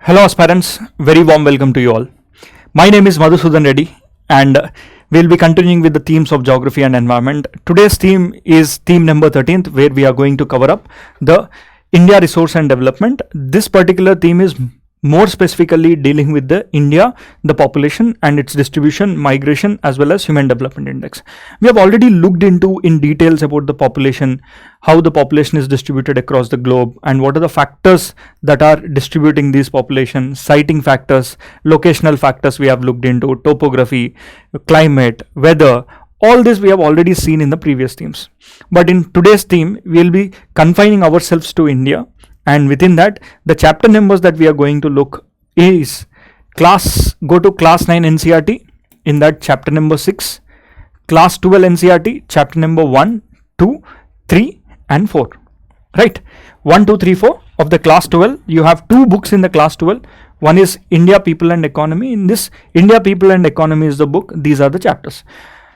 Hello aspirants, very warm welcome to you all. My name is Madhusudan Reddy and we'll be continuing with the themes of geography and environment. Today's theme is theme number 13th, where we are going to cover up the India resource and development. This particular theme is more specifically dealing with the India, the population and its distribution, migration, as well as human development index. We have already looked into in details about the population, how the population is distributed across the globe, and what are the factors that are distributing these population, siting factors, locational factors we have looked into, topography, climate, weather. All this we have already seen in the previous themes. But in today's theme, we will be confining ourselves to India. And within that, the chapter numbers that we are going to look is go to class 9 NCERT, in that chapter number 6, class 12 NCERT, chapter number 1, 2, 3 and 4. Right? 1, 2, 3, 4 of the class 12. You have two books in the class 12. One is India, People and Economy. In this, India, People and Economy is the book. These are the chapters.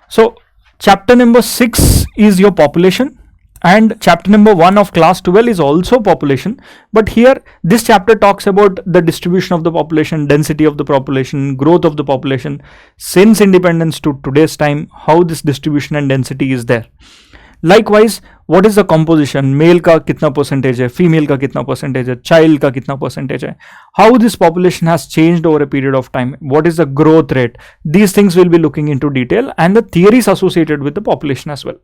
So, chapter number 6 is your population. And chapter number 1 of class 12 is also population. But here, this chapter talks about the distribution of the population, density of the population, growth of the population, since independence to today's time, how this distribution and density is there. Likewise, what is the composition? Male ka kitna percentage hai, female ka kitna percentage hai, child ka kitna percentage hai. How this population has changed over a period of time. What is the growth rate? These things we'll be looking into detail, and the theories associated with the population as well.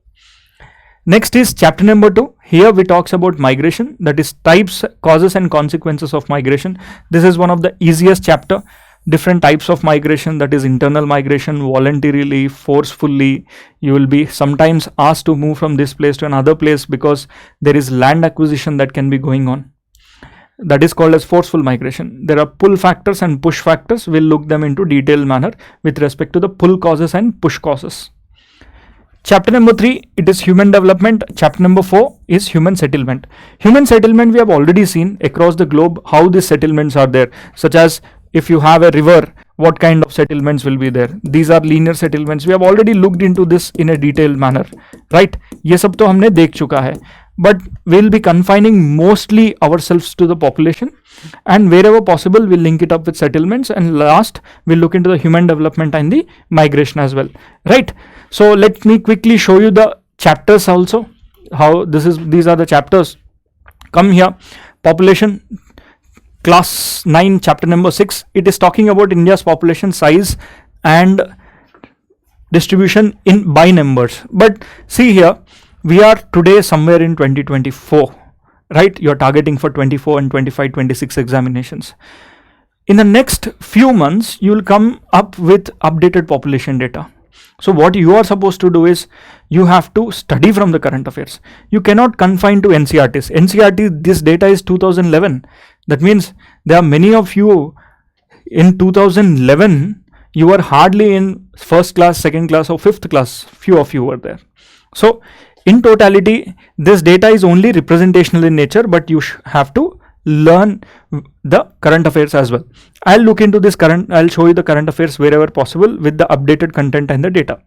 Next is chapter number 2. Here we talks about migration, that is types, causes and consequences of migration. This is one of the easiest chapter. Different types of migration, that is internal migration, voluntarily, forcefully. You will be sometimes asked to move from this place to another place because there is land acquisition that can be going on. That is called as forceful migration. There are pull factors and push factors. We'll look them into detailed manner with respect to the pull causes and push causes. Chapter number 3, it is human development. Chapter number 4 is human settlement. Human settlement we have already seen across the globe how these settlements are there, such as if you have a river, what kind of settlements will be there. These are linear settlements. We have already looked into this in a detailed manner, right? ये सब तो हमने देख चुका है. But we'll be confining mostly ourselves to the population, and wherever possible we'll link it up with settlements, and last we'll look into the human development and the migration as well, right? So let me quickly show you the chapters also, how these are the chapters. Come here, population, class 9, chapter number 6. It is talking about India's population size and distribution in by numbers. But see here, we are today somewhere in 2024, right? You're targeting for 24 and 25, 26 examinations. In the next few months, you will come up with updated population data. So what you are supposed to do is, you have to study from the current affairs. You cannot confine to NCERTs. NCERT, this data is 2011. That means there are many of you in 2011, you were hardly in first class, second class or fifth class. Few of you were there. So in totality, this data is only representational in nature, but you have to learn the current affairs as well. I'll look into this I'll show you the current affairs wherever possible with the updated content and the data.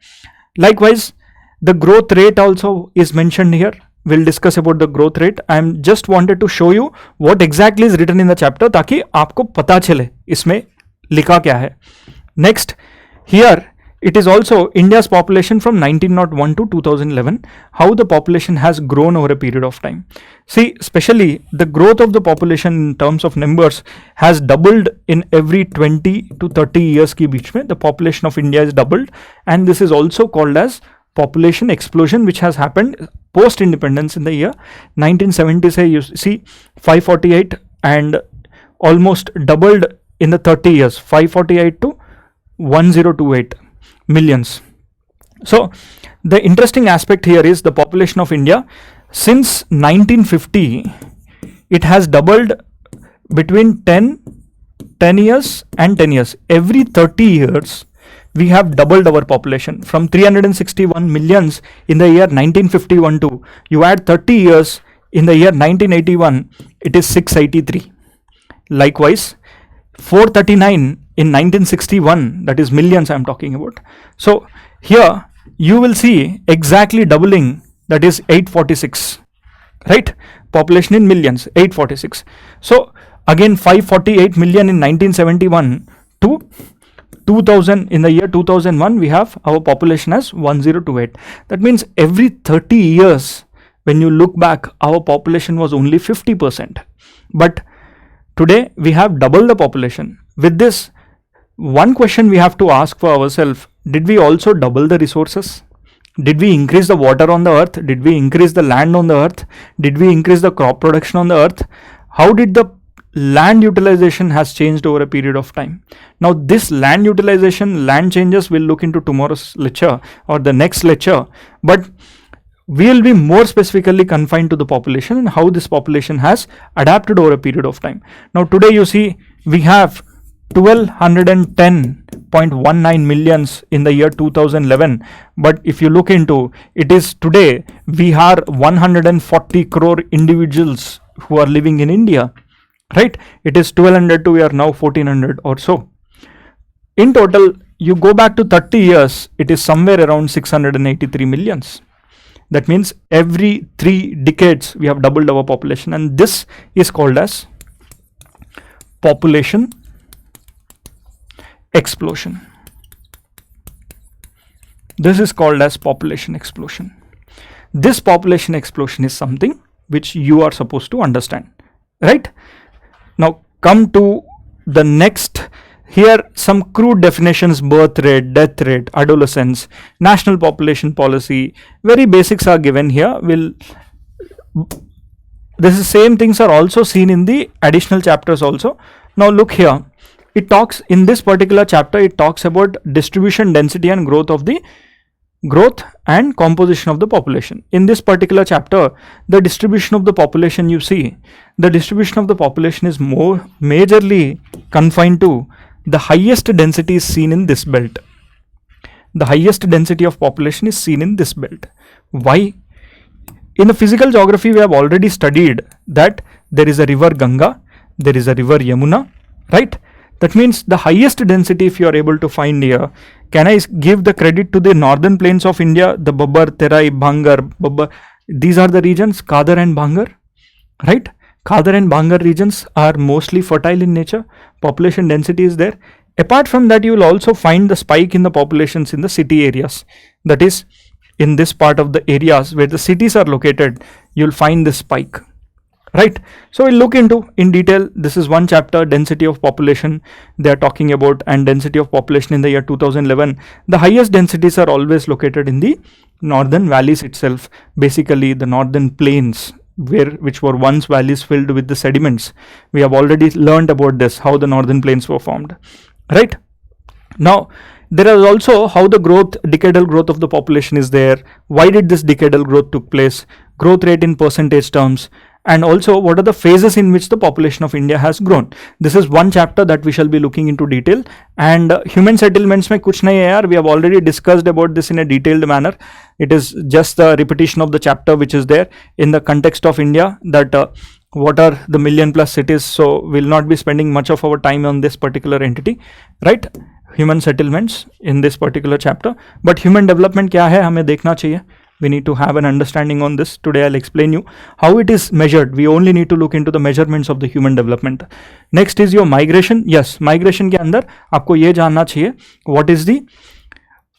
Likewise, the growth rate also is mentioned here. We'll discuss about the growth rate. I'm just wanted to show you what exactly is written in the chapter, ताकि आपको पता चले इसमें लिखा क्या है. Next, here it is also India's population from 1901 to 2011, how the population has grown over a period of time. See, especially the growth of the population in terms of numbers has doubled in every 20 to 30 years ki beech mein. The population of India is doubled, and this is also called as population explosion, which has happened post independence in the year 1970. Say you see 548 and almost doubled in the 30 years, 548 to 1028 millions. So the interesting aspect here is the population of India since 1950, it has doubled between 10 years and 10 years. Every 30 years we have doubled our population from 361 millions in the year 1951 to, you add 30 years, in the year 1981 it is 683. Likewise 439 in 1961, that is millions I am talking about. So here you will see exactly doubling, that is 846, right? Population in millions, 846. So Again 548 million in 1971 to 2000, in the year 2001 we have our population as 1028. That means every 30 years when you look back, our population was only 50%. But today we have double the population. With this, one question we have to ask for ourselves: did we also double the resources? Did we increase the water on the earth? Did we increase the land on the earth? Did we increase the crop production on the earth? How did the land utilization has changed over a period of time? Now this land utilization, land changes, we'll look into tomorrow's lecture or the next lecture, but we will be more specifically confined to the population and how this population has adapted over a period of time. Now today you see we have 1210.19 millions in the year 2011, but if you look into it, is today we are 140 crore individuals who are living in India, right? It is 1200 to we are now 1400 or so. In total, you go back to 30 years, it is somewhere around 683 millions. That means every 3 decades we have doubled our population, and this is called as population explosion. This is called as population explosion. This population explosion is something which you are supposed to understand, right? Now come to the next. Here some crude definitions: birth rate, death rate, adolescence, national population policy, very basics are given here. This is same things are also seen in the additional chapters also. Now look here, it talks in this particular chapter, it talks about distribution, density and growth and composition of the population. In this particular chapter, the distribution of the population, you see, the distribution of the population is more majorly confined to the highest density is seen in this belt. The highest density of population is seen in this belt. Why? In the physical geography, we have already studied that there is a river Ganga, there is a river Yamuna, right? That means the highest density, if you are able to find here, can I give the credit to the northern plains of India, the Babbar, Terai, Bhangar, Babbar, these are the regions, Kadar and Bhangar, right? Kadar and Bhangar regions are mostly fertile in nature, population density is there. Apart from that, you will also find the spike in the populations in the city areas. That is, in this part of the areas where the cities are located, you will find this spike, right? So we'll look into in detail. This is one chapter, density of population they are talking about, and density of population in the year 2011. The highest densities are always located in the northern valleys itself, basically the northern plains, which were once valleys filled with the sediments. We have already learned about this, how the northern plains were formed, right? Now there is also how the decadal growth of the population is there. Why did this decadal growth took place? Growth rate in percentage terms, and also what are the phases in which the population of India has grown. This is one chapter that we shall be looking into detail. And human settlements mein kuch nahi hai yaar, we have already discussed about this in a detailed manner. It is just a repetition of the chapter which is there in the context of India, that what are the million plus cities. So we'll not be spending much of our time on this particular entity, right? Human settlements in this particular chapter. But human development kya hai, hame dekhna chahiye. We need to have an understanding on this. Today I'll explain you how it is measured. We only need to look into the measurements of the human development. Next is your migration. Yes, migration के अंदर आपको ये जानना चाहिए what is the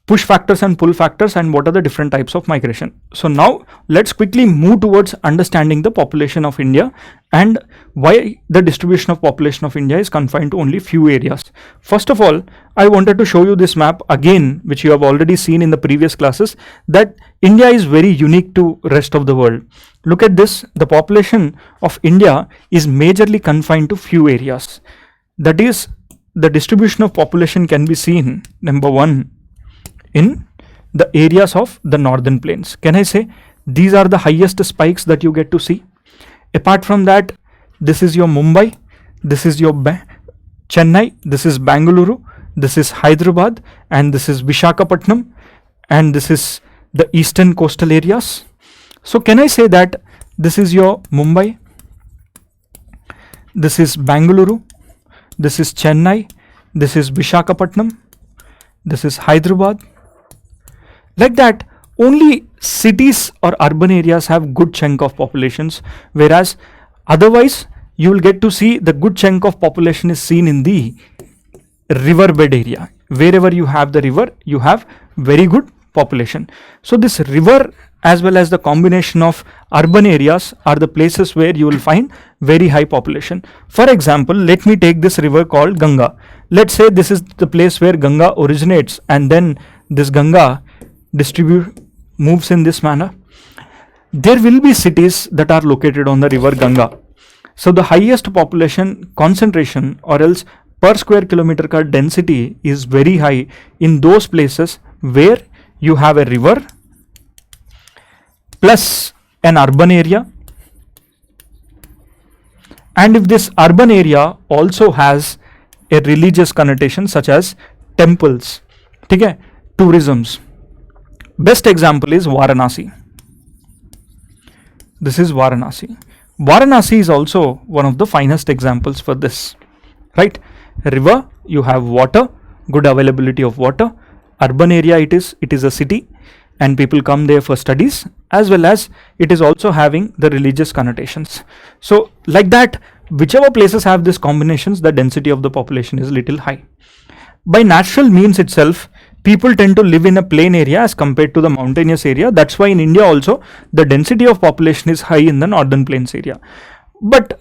push factors and pull factors and what are the different types of migration. So now let's quickly move towards understanding the population of India and why the distribution of population of India is confined to only few areas. First of all, I wanted to show you this map again, which you have already seen in the previous classes, that India is very unique to rest of the world. Look at this. The population of India is majorly confined to few areas. That is, the distribution of population can be seen, number one, in the areas of the northern plains. Can I say these are the highest spikes that you get to see? Apart from that, this is your Mumbai, this is your Chennai, this is Bangalore, this is Hyderabad, and this is Vishakhapatnam, and this is the eastern coastal areas. So can I say that this is your Mumbai, this is Bangalore, this is Chennai, this is Vishakhapatnam, this is Hyderabad. Like that, only cities or urban areas have good chunk of populations, whereas otherwise you will get to see the good chunk of population is seen in the riverbed area. Wherever you have the river, you have very good population. So this river as well as the combination of urban areas are the places where you will find very high population. For example, let me take this river called Ganga. Let's say this is the place where Ganga originates, and then this Ganga moves in this manner. There will be cities that are located on the river Ganga. So the highest population concentration or else per square kilometer ka density is very high in those places where you have a river plus an urban area, and if this urban area also has a religious connotation such as temples, okay, tourisms. Best example is Varanasi. This is Varanasi. Varanasi is also one of the finest examples for this, right? River, you have water, good availability of water. Urban area, it is a city and people come there for studies, as well as it is also having the religious connotations. So like that, whichever places have these combinations, the density of the population is little high. By natural means itself, people tend to live in a plain area as compared to the mountainous area. That's why in India also the density of population is high in the northern plains area. But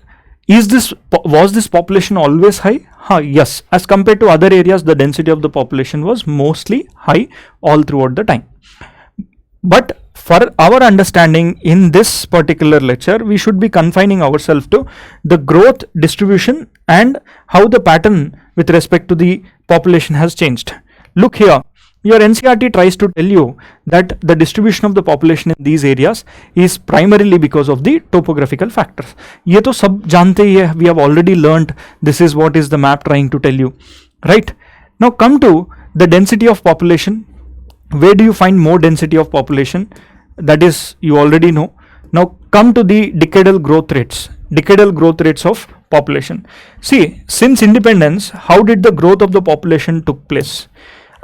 was this population always high? Yes, as compared to other areas, the density of the population was mostly high all throughout the time. But for our understanding in this particular lecture, we should be confining ourselves to the growth distribution and how the pattern with respect to the population has changed. Look here, your NCERT tries to tell you that the distribution of the population in these areas is primarily because of the topographical factors. ये तो सब जानते ही है, we have already learned. This is what is the map trying to tell you, right? Now come to the density of population. Where do you find more density of population? That is, you already know. Now come to the decadal growth rates of population. See, since independence, how did the growth of the population took place?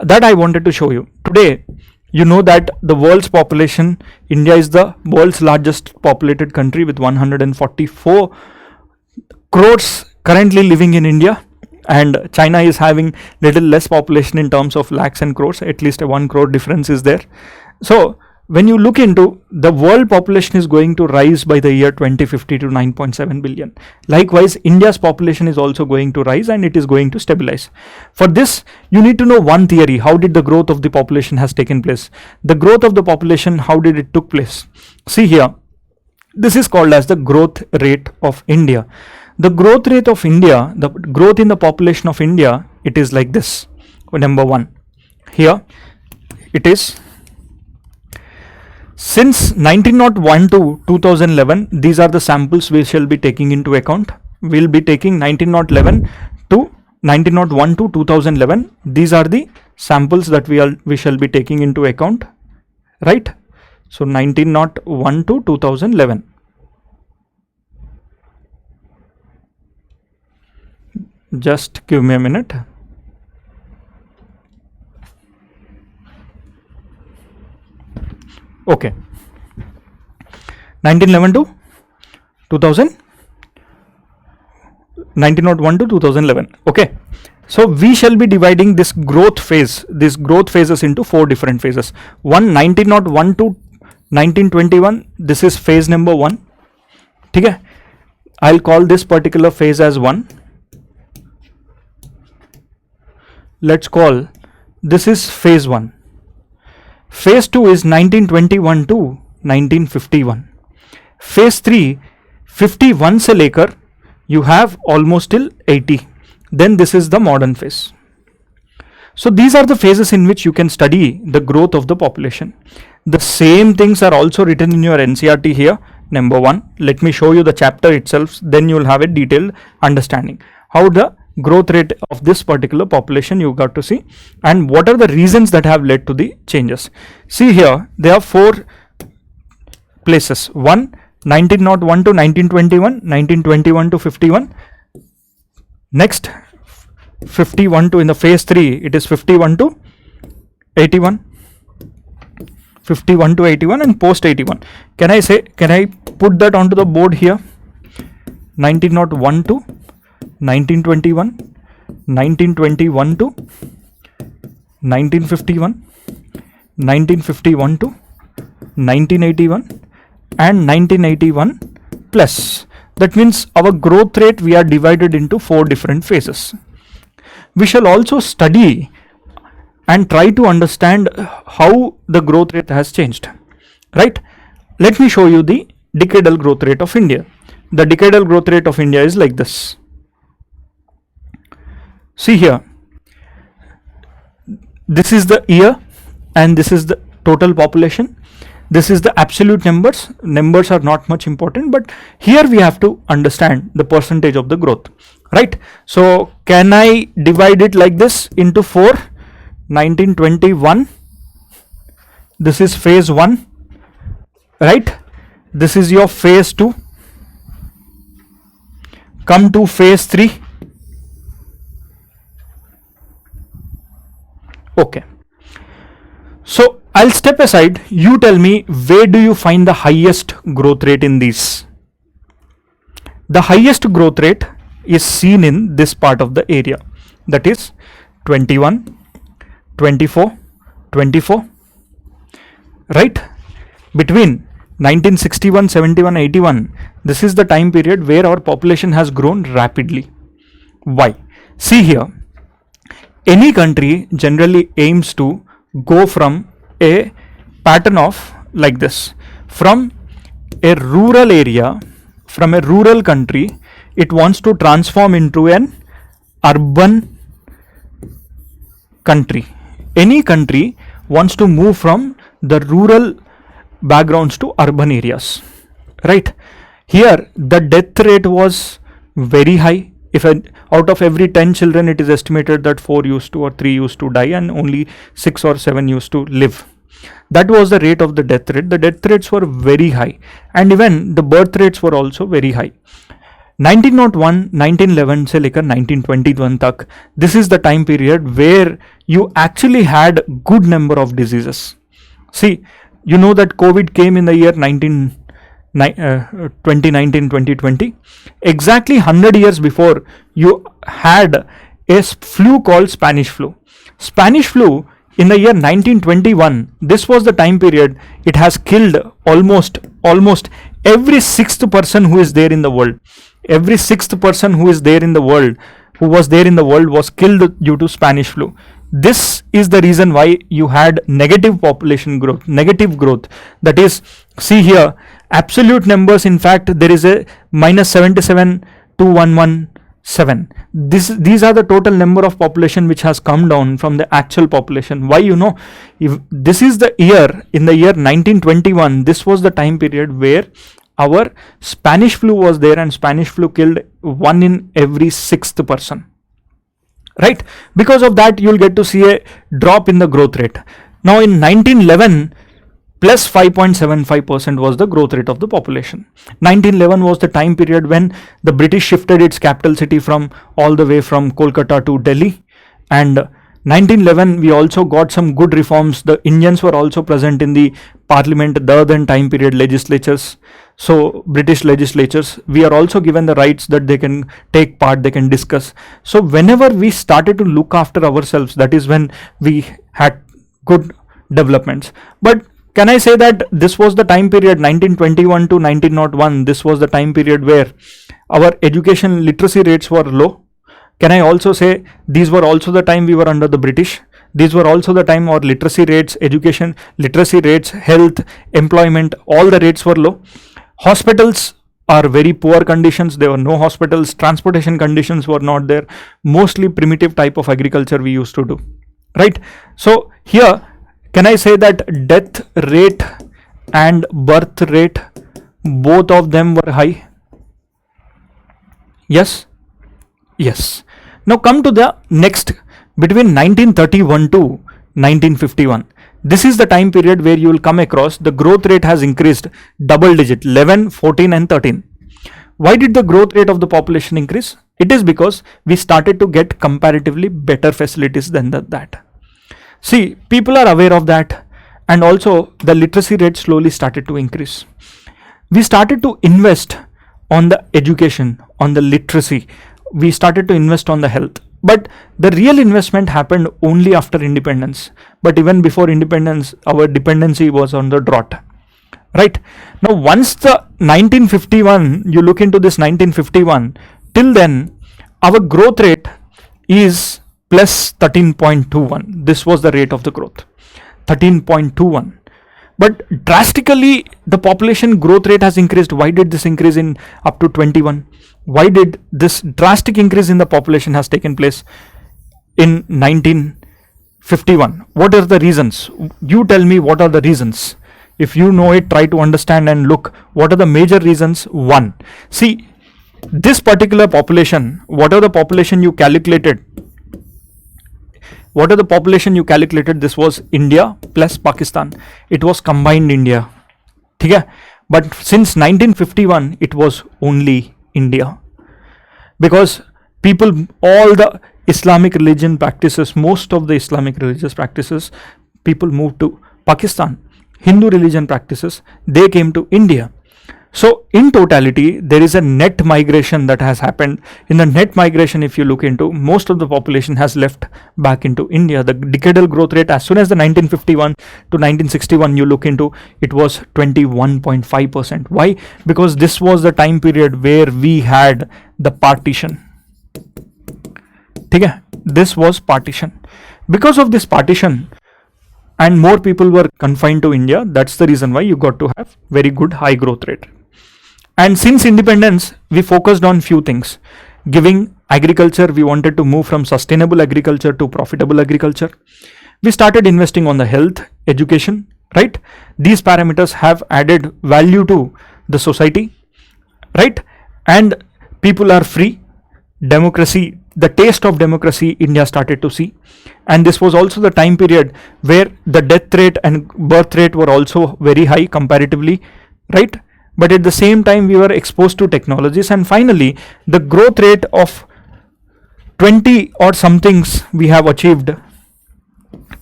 That I wanted to show you. Today, you know that the world's population, India is the world's largest populated country with 144 crores currently living in India. And China is having little less population in terms of lakhs and crores, at least a 1 crore difference is there. So when you look into the world population is going to rise by the year 2050 to 9.7 billion. Likewise, India's population is also going to rise and it is going to stabilize. For this, you need to know one theory. How did the growth of the population has taken place? The growth of the population, how did it took place? See here, this is called as the growth rate of India. The growth rate of India, the growth in the population of India, it is like this. Number one, here it is since 1901 to 2011. These are the samples we shall be taking into account. We'll be taking 1901 to 2011. These are the samples that we shall be taking into account, right? So 1901 to 2011. Just give me a minute. Okay. 1901 to 2011. Okay. So we shall be dividing this growth phases into 4 different phases. 1901 to 1921. This is phase number 1. Okay. I'll call this particular phase as 1. Let's call this is phase 1. Phase 2 is 1921 to 1951. Phase 3, 51 se lekar you have almost till 80. Then this is the modern phase. So these are the phases in which you can study the growth of the population. The same things are also written in your NCERT here. Number 1, let me show you the chapter itself, then you will have a detailed understanding. How the growth rate of this particular population you got to see, and what are the reasons that have led to the changes. See here, there are 4 places. 1, 1901 to 1921, 1921 to 51. Next, 51 to, in the phase 3, it is 51 to 81. 51 to 81 and post 81. Can I put that onto the board here? 1901 to 1921, 1921 to 1951, 1951 to 1981, and 1981 plus. That means our growth rate we are divided into 4 different phases. We shall also study and try to understand how the growth rate has changed, right? Let me show you the decadal growth rate of India. The decadal growth rate of India is like this. See here, this is the year and this is the total population. This is the absolute numbers. Numbers are not much important, but here we have to understand the percentage of the growth, right? So can I divide it like this into 4? 1921, this is phase 1, right? This is your phase 2. Come to phase 3. Okay. So I'll step aside. You tell me, where do you find the highest growth rate in these? The highest growth rate is seen in this part of the area, that is 21, 24, 24, right? Between 1961, 71, 81, this is the time period where our population has grown rapidly. Why? See here, any country generally aims to go from a pattern of like this, from a rural area, from a rural country, it wants to transform into an urban country. Any country wants to move from the rural backgrounds to urban areas, right? Here the death rate was very high. If out of every 10 children, it is estimated that 4 used to or 3 used to die and only 6 or 7 used to live. That was the rate of the death rate. The death rates were very high, and even the birth rates were also very high. 1901, 1911 से लेकर 1921 तक, this is the time period where you actually had good number of diseases. See, you know that COVID came in the year 2019-2020. Exactly 100 years before, you had a flu called Spanish flu. Spanish flu in the year 1921, this was the time period it has killed almost every 6th person who is there in the world. Every 6th person who is there in the world, who was there in the world, was killed due to Spanish flu. This is the reason why you had negative population growth, negative growth. That is, see here, absolute numbers, in fact, there is a minus 77 to 117. These are the total number of population which has come down from the actual population. Why? You know, if this is the year, in the year 1921, this was the time period where our Spanish flu was there, and Spanish flu killed 1 in every 6th person. Right? Because of that, you'll get to see a drop in the growth rate. Now in 1911, plus 5.75% was the growth rate of the population. 1911 was the time period when the British shifted its capital city from all the way from Kolkata to Delhi. And 1911, we also got some good reforms. The Indians were also present in the parliament, the then time period legislatures. So British legislatures, we are also given the rights that they can take part, they can discuss. So whenever we started to look after ourselves, that is when we had good developments. But can I say that this was the time period 1921 to 1901, this was the time period where our education literacy rates were low? Can I also say these were also the time we were under the British? These were also the time our literacy rates, education, literacy rates, health, employment, all the rates were low. Hospitals are very poor conditions. There were no hospitals. Transportation conditions were not there. Mostly primitive type of agriculture we used to do. Right? So here, can I say that death rate and birth rate, both of them were high? Yes? Yes. Now come to the next, between 1931 to 1951. This is the time period where you will come across the growth rate has increased double digit, 11, 14 and 13. Why did the growth rate of the population increase? It is because we started to get comparatively better facilities than that. See, people are aware of that, and also the literacy rate slowly started to increase. We started to invest on the education, on the literacy. We started to invest on the health. But the real investment happened only after independence. But even before independence, our dependency was on the drought. Right? Now, once the 1951, you look into this 1951, till then, our growth rate is plus 13.21. This was the rate of the growth, 13.21. But drastically, the population growth rate has increased. Why did this increase in up to 21? Why did this drastic increase in the population has taken place in 1951? What are the reasons? You tell me what are the reasons. If you know it, try to understand and look what are the major reasons. One, see this particular population, what are the population you calculated? What are the population you calculated? This was India plus Pakistan. It was combined India. Okay? But since 1951, it was only India. Because people, all the Islamic religion practices, most of the Islamic religious practices, people moved to Pakistan. Hindu religion practices, they came to India. So in totality, there is a net migration that has happened. In the net migration, if you look into, most of the population has left back into India. The decadal growth rate, as soon as the 1951 to 1961, you look into, it was 21.5%. Why? Because this was the time period where we had the partition. Okay? This was partition. Because of this partition, and more people were confined to India, that's the reason why you got to have very good high growth rate. And since independence, we focused on few things. Giving agriculture, we wanted to move from sustainable agriculture to profitable agriculture. We started investing on the health, education, right? These parameters have added value to the society, right? And people are free. Democracy, the taste of democracy, India started to see. And this was also the time period where the death rate and birth rate were also very high comparatively, right? But at the same time, we were exposed to technologies. And finally, the growth rate of 20 or somethings we have achieved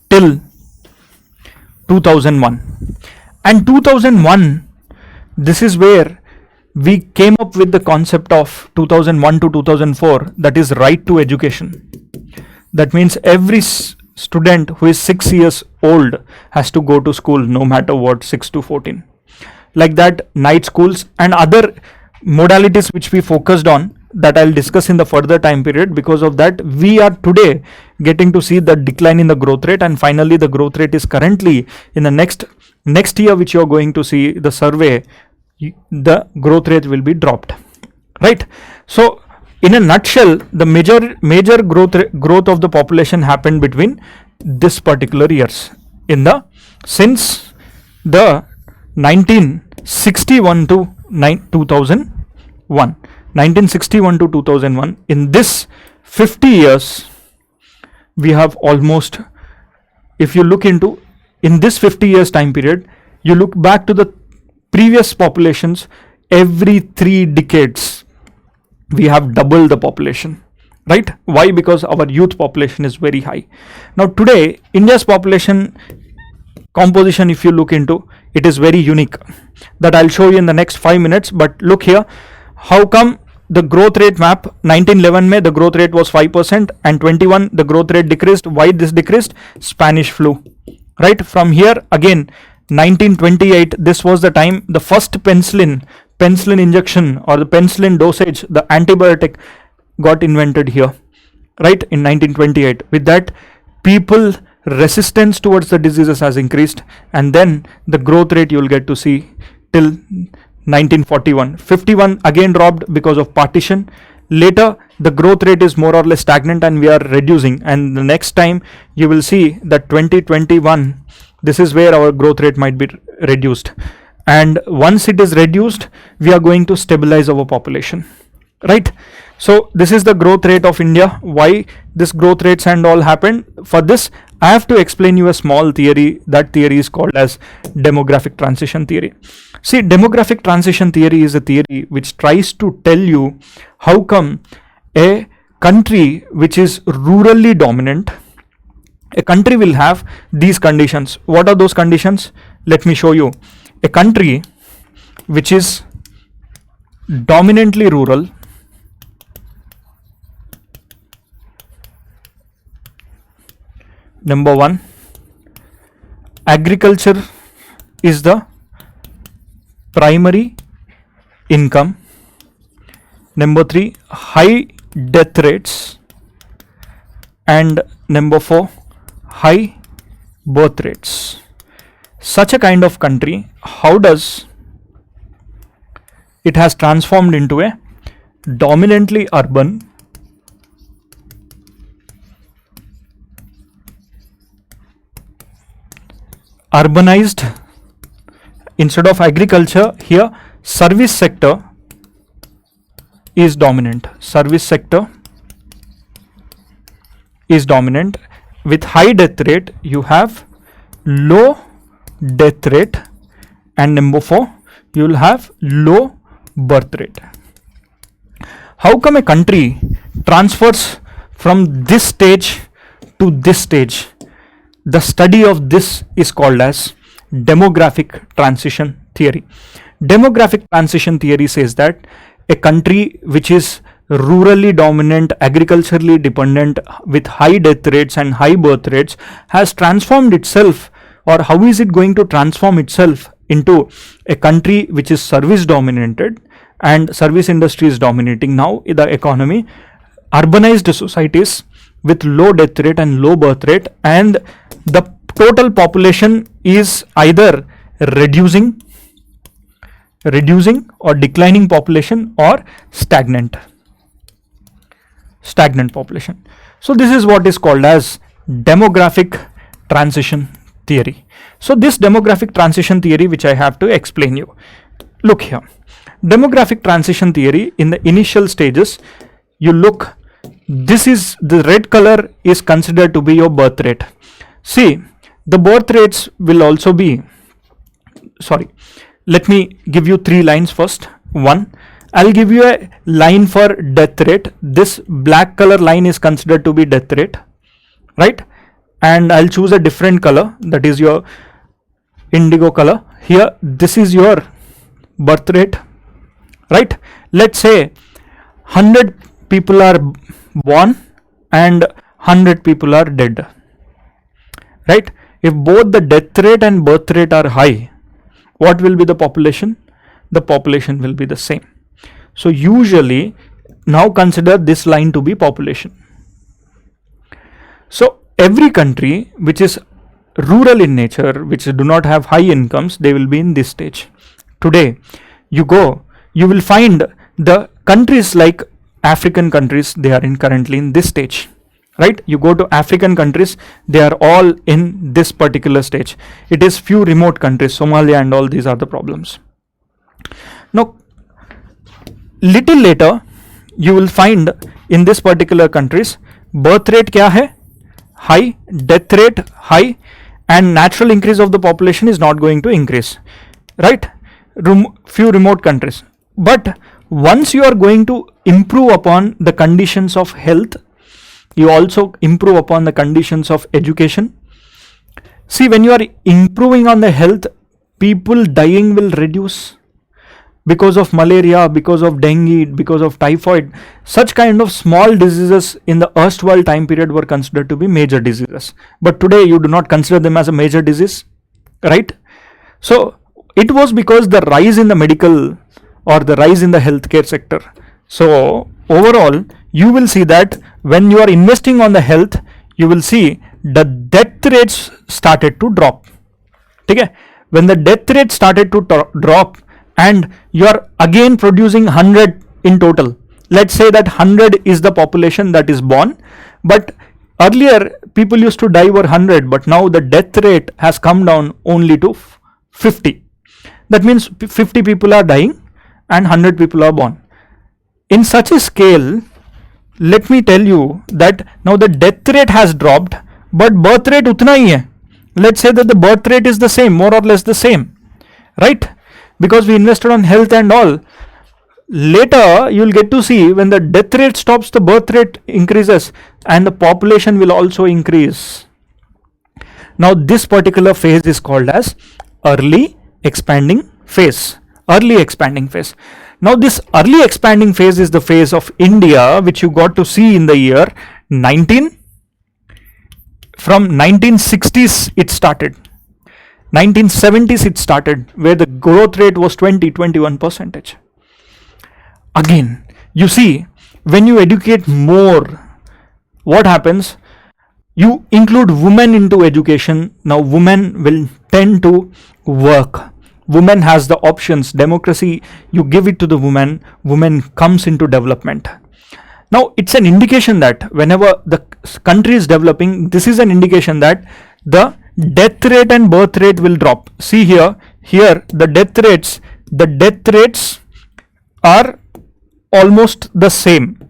till 2001. And 2001, this is where we came up with the concept of 2001 to 2004, that is right to education. That means every student who is 6 years old has to go to school, no matter what, 6 to 14. Like that, night schools and other modalities which we focused on, that I'll discuss in the further time period. Because of that, we are today getting to see the decline in the growth rate, and finally the growth rate is currently in the next year, which you're going to see the survey, the growth rate will be dropped, right? So in a nutshell, the major growth of the population happened between this particular years, since the 1961 to 2001. 1961 to 2001, in this 50 years, we have almost, if you look into, in this 50 years time period, you look back to the previous populations, every 3 decades, we have doubled the population, right? Why? Because our youth population is very high. Now today, India's population composition, if you look into, it is very unique, that I'll show you in the next 5 minutes. But look here, how come the growth rate map, 1911 May, the growth rate was 5%, and 21, the growth rate decreased. Why this decreased? Spanish flu, right? From here, again, 1928, this was the time the first penicillin injection or the penicillin dosage, the antibiotic, got invented here, right, in 1928. With that, people resistance towards the diseases has increased, and then the growth rate you will get to see till 1941. 51 again dropped because of partition. Later, the growth rate is more or less stagnant and we are reducing, and the next time you will see that 2021, this is where our growth rate might be reduced, and once it is reduced, we are going to stabilize our population, right? So this is the growth rate of India. Why this growth rates and all happened? For this, I have to explain you a small theory. That theory is called as demographic transition theory. See, demographic transition theory is a theory which tries to tell you how come a country which is rurally dominant, a country will have these conditions. What are those conditions? Let me show you. A country which is dominantly rural, number 1, agriculture is the primary income, number 3, high death rates, and number 4, high birth rates. Such a kind of country, how does it has transformed into a dominantly urban, urbanized, instead of agriculture here service sector is dominant. Service sector is dominant. With high death rate, you have low death rate, and number 4, you will have low birth rate. How come a country transfers from this stage to this stage? The study of this is called as demographic transition theory. Demographic transition theory says that a country which is rurally dominant, agriculturally dependent, with high death rates and high birth rates has transformed itself, or how is it going to transform itself into a country which is service dominated and service industry is dominating now in the economy, urbanized societies with low death rate and low birth rate, and the total population is either reducing or declining population or stagnant population. So this is what is called as demographic transition theory. So this demographic transition theory, which I have to explain you. Look here, demographic transition theory, in the initial stages, you look, this is the red color is considered to be your birth rate. See, the birth rates will also be, sorry, let me give you 3 lines first. 1, I'll give you a line for death rate. This black color line is considered to be death rate, right? And I'll choose a different color, that is your indigo color. Here, this is your birth rate, right? Let's say 100 people are born and 100 people are dead, right? If both the death rate and birth rate are high, what will be the population? The population will be the same. So usually, now consider this line to be population. So every country which is rural in nature, which do not have high incomes, they will be in this stage. Today, you will find the countries like African countries, they are currently in this stage, right? You go to African countries, they are all in this particular stage. It is few remote countries, Somalia and all, these are the problems. Now, little later, you will find in this particular countries, birth rate kya hai? High, death rate high, and natural increase of the population is not going to increase, right? Few remote countries. But once you are going to improve upon the conditions of health, you also improve upon the conditions of education. See, when you are improving on the health, people dying will reduce because of malaria, because of dengue, because of typhoid. Such kind of small diseases in the erstwhile time period were considered to be major diseases. But today you do not consider them as a major disease, right? So it was because the rise in the medical or the rise in the healthcare sector. So overall, you will see that when you are investing on the health, you will see the death rates started to drop. Okay? When the death rate started to drop and you are again producing 100 in total, let's say that 100 is the population that is born, but earlier people used to die over 100, but now the death rate has come down only to 50. That means 50 people are dying and 100 people are born. In such a scale, let me tell you that now the death rate has dropped, but birth rate utna hi hai. Let's say that the birth rate is the same, more or less the same, right? Because we invested on health and all. Later, you will get to see when the death rate stops, the birth rate increases and the population will also increase. Now, this particular phase is called as early expanding phase. Early expanding phase. Now this early expanding phase is the phase of India, which you got to see in the year from 1960s it started. 1970s it started, where the growth rate was 20-21%. Again, you see, when you educate more, what happens? You include women into education. Now women will tend to work. Women has the options. Democracy, you give it to the woman comes into development. Now it's an indication that whenever the country is developing, this is an indication that the death rate and birth rate will drop. See here the death rates are almost the same.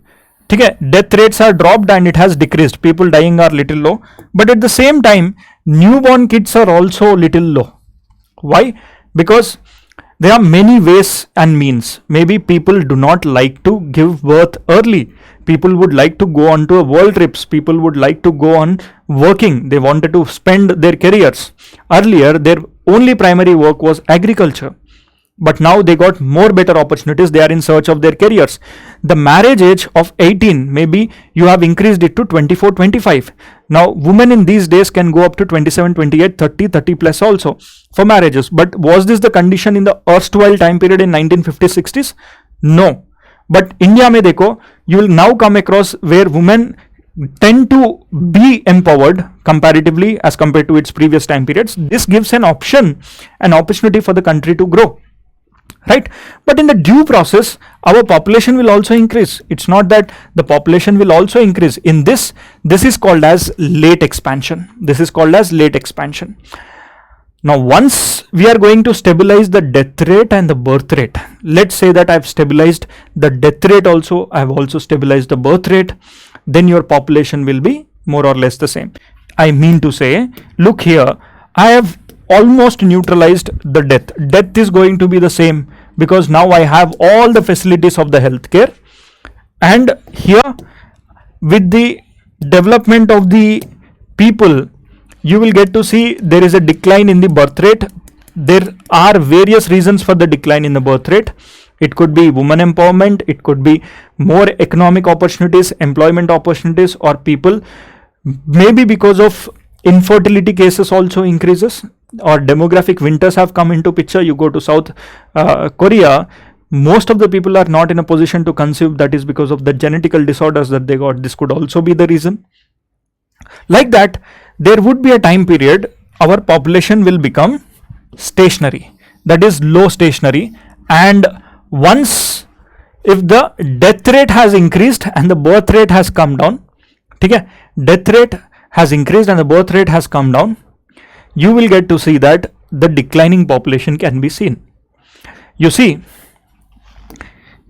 Okay, death rates are dropped and it has decreased. People dying are little low, but at the same time, newborn kids are also little low. Why? Because there are many ways and means. Maybe people do not like to give birth early. People would like to go on to world trips. People would like to go on working. They wanted to spend their careers. Earlier, their only primary work was agriculture. But now they got more better opportunities. They are in search of their careers. The marriage age of 18, maybe you have increased it to 24, 25. Now women in these days can go up to 27, 28, 30 plus also for marriages. But was this the condition in the erstwhile time period in 1950s, 60s? No. But India mein dekho, you will now come across where women tend to be empowered comparatively as compared to its previous time periods. This gives an option, an opportunity for the country to grow. Right? But in the due process, our population will also increase. It's not that the population will also increase. In this is called as late expansion. This is called as late expansion. Now, once we are going to stabilize the death rate and the birth rate, let's say that I've stabilized the death rate also, I've also stabilized the birth rate, then your population will be more or less the same. I mean to say, look here, I have almost neutralized the death. Death is going to be the same because now I have all the facilities of the healthcare, and here with the development of the people, you will get to see there is a decline in the birth rate. There are various reasons for the decline in the birth rate. It could be women empowerment, it could be more economic opportunities, employment opportunities, or people maybe because of infertility cases also increases, or demographic winters have come into picture. You go to South Korea, most of the people are not in a position to conceive. That is because of the genetical disorders that they got. This could also be the reason. Like that, there would be a time period our population will become stationary, that is low stationary, and once if the death rate has increased and the birth rate has come down, okay, death rate has increased and the birth rate has come down, you will get to see that the declining population can be seen. You see,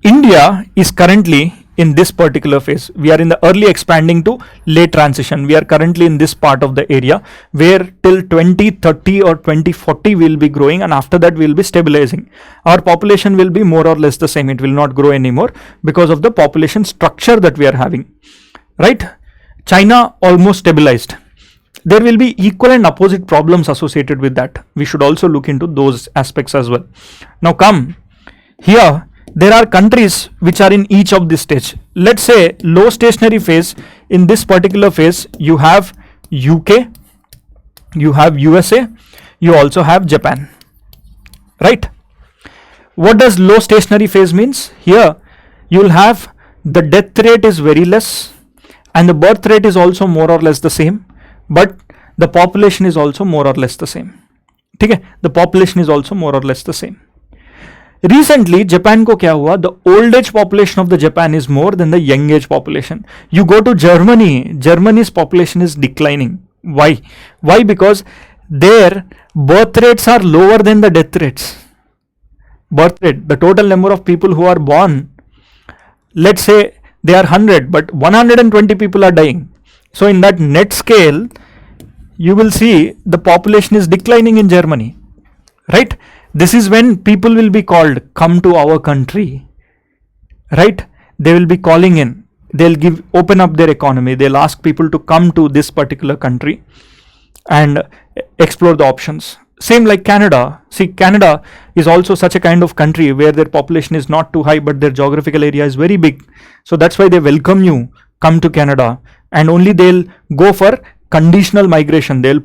India is currently in this particular phase. We are in the early expanding to late transition. We are currently in this part of the area where till 2030 or 2040 we will be growing, and after that we will be stabilizing. Our population will be more or less the same. It will not grow anymore because of the population structure that we are having. Right? China almost stabilized. There will be equal and opposite problems associated with that. We should also look into those aspects as well. Now come here. There are countries which are in each of this stage. Let's say low stationary phase. In this particular phase, you have UK, you have USA, you also have Japan. Right? What does low stationary phase means? Here, you will have the death rate is very less and the birth rate is also more or less the same, but the population is also more or less the same. Okay? The population is also more or less the same. Recently, Japan ko kya hua? The old age population of the Japan is more than the young age population. You go to Germany, Germany's population is declining. Why? Why? Because their birth rates are lower than the death rates. Birth rate, the total number of people who are born, let's say they are 100, but 120 people are dying. So in that net scale, you will see the population is declining in Germany. Right? This is when people will be called, come to our country, right? They will be calling in, they'll open up their economy, they'll ask people to come to this particular country and explore the options. Same like Canada. See, Canada is also such a kind of country where their population is not too high, but their geographical area is very big. So that's why they welcome you, come to Canada, and only they'll go for conditional migration. They'll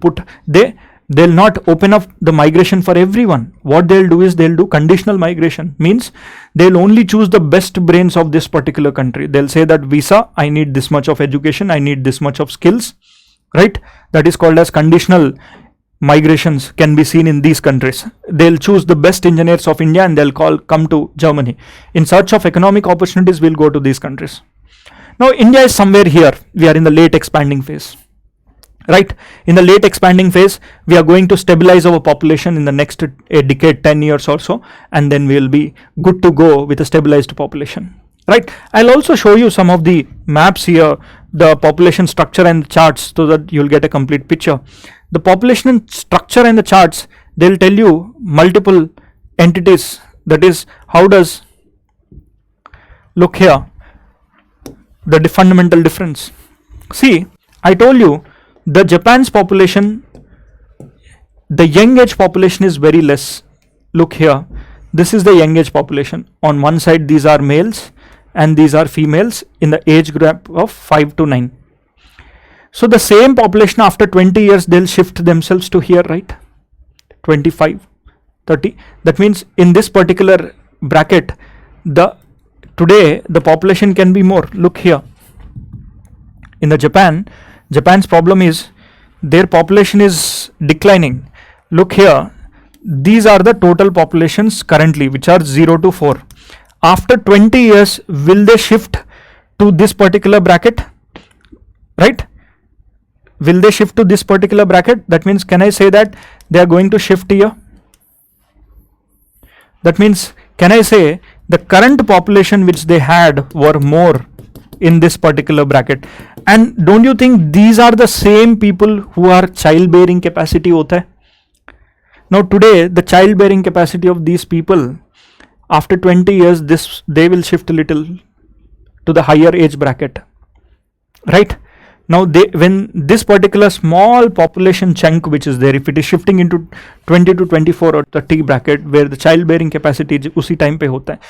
not open up the migration for everyone. What they'll do is they'll do conditional migration. Means they'll only choose the best brains of this particular country. They'll say that visa, I need this much of education, I need this much of skills, right? That is called as conditional migrations, can be seen in these countries. They'll choose the best engineers of India and they'll come to Germany. In search of economic opportunities, we'll go to these countries. Now, India is somewhere here. We are in the late expanding phase, right? In the late expanding phase, we are going to stabilize our population in the next decade, 10 years or so, and then we'll be good to go with a stabilized population, right? I'll also show you some of the maps here, the population structure and the charts, so that you'll get a complete picture. The population structure and the charts, they'll tell you multiple entities. That is, how does, look here, the fundamental difference. See, I told you the Japan's population, the young age population is very less. Look here, this is the young age population. On one side, these are males and these are females in the age group of 5 to 9. So the same population after 20 years, they'll shift themselves to here, right? 25, 30. That means in this particular bracket, today the population can be more. Look here. In the Japan's problem is their population is declining. Look here. These are the total populations currently, which are 0 to 4. After 20 years, will they shift to this particular bracket? Right? Will they shift to this particular bracket? That means, can I say that they are going to shift here? That means, can I say the current population which they had were more in this particular bracket? And don't you think these are the same people who are childbearing capacity hota hai? Now today, the childbearing capacity of these people, after 20 years, they will shift a little to the higher age bracket, right? Now, when this particular small population chunk which is there, if it is shifting into 20 to 24 or 30 bracket where the childbearing capacity usi time pe hota hai,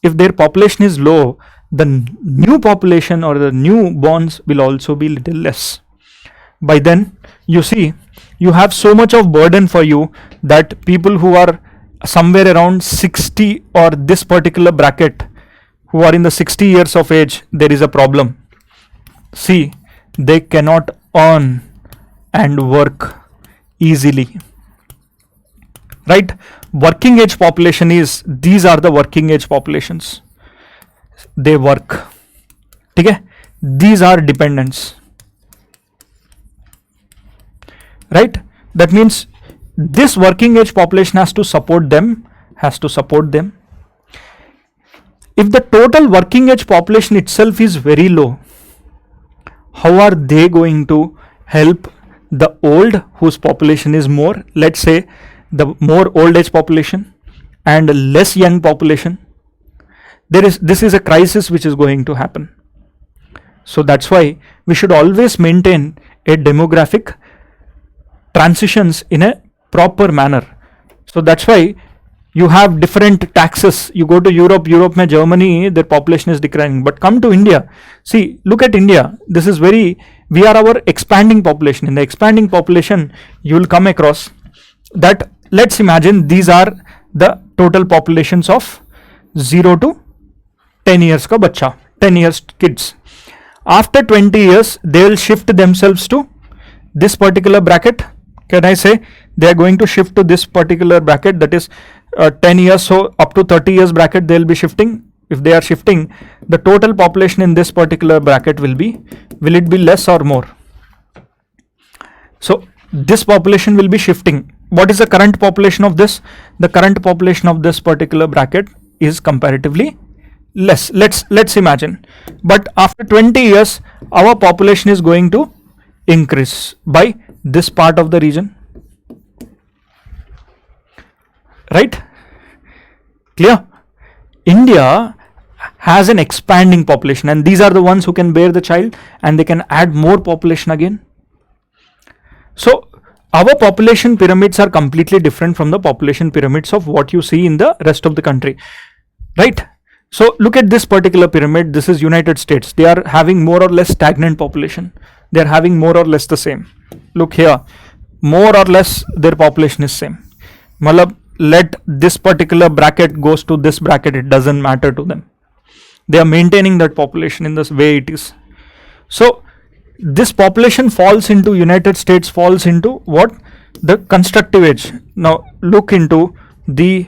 if their population is low, the new population or the newborns will also be little less. By then, you see, you have so much of burden for you that people who are somewhere around 60 or this particular bracket, who are in the 60 years of age, there is a problem. See, they cannot earn and work easily, right? Working age population is, these are the working age populations. They work. Okay? These are dependents, right? That means this working age population has to support them. If the total working age population itself is very low, how are they going to help the old whose population is more? Let's say the more old age population and less young population. This is a crisis which is going to happen. So that's why we should always maintain a demographic transitions in a proper manner. So that's why you have different taxes. You go to Europe mein Germany, their population is declining. But come to India, see, look at India. We are our expanding population. In the expanding population, you will come across that, let's imagine these are the total populations of 0 to 10 years ka bacha, 10 years kids. After 20 years, they will shift themselves to this particular bracket. Can I say they are going to shift to this particular bracket, that is 10 years, so up to 30 years bracket they will be shifting. If they are shifting, the total population in this particular bracket will it be less or more? So this population will be shifting. What is the current population of this? The current population of this particular bracket is comparatively less. Let's imagine. But after 20 years, our population is going to increase by this part of the region. Right? Clear? India has an expanding population, and these are the ones who can bear the child and they can add more population again. So our population pyramids are completely different from the population pyramids of what you see in the rest of the country, right? So look at this particular pyramid. This is United States. They are having more or less stagnant population. They are having more or less the same. Look here, more or less their population is same. Malab, let this particular bracket goes to this bracket, it doesn't matter to them. They are maintaining that population in this way it is. So this population falls into, United States falls into what? The constructive age. Now look into the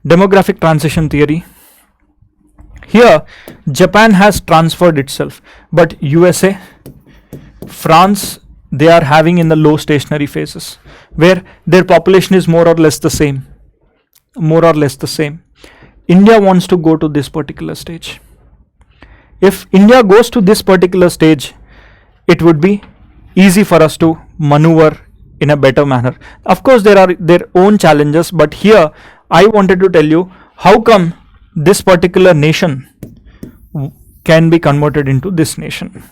demographic transition theory. Here Japan has transferred itself, but USA, France, they are having in the low stationary phases where their population is more or less the same. More or less the same. India wants to go to this particular stage. If India goes to this particular stage, it would be easy for us to maneuver in a better manner. Of course, there are their own challenges, but here I wanted to tell you how come this particular nation can be converted into this nation.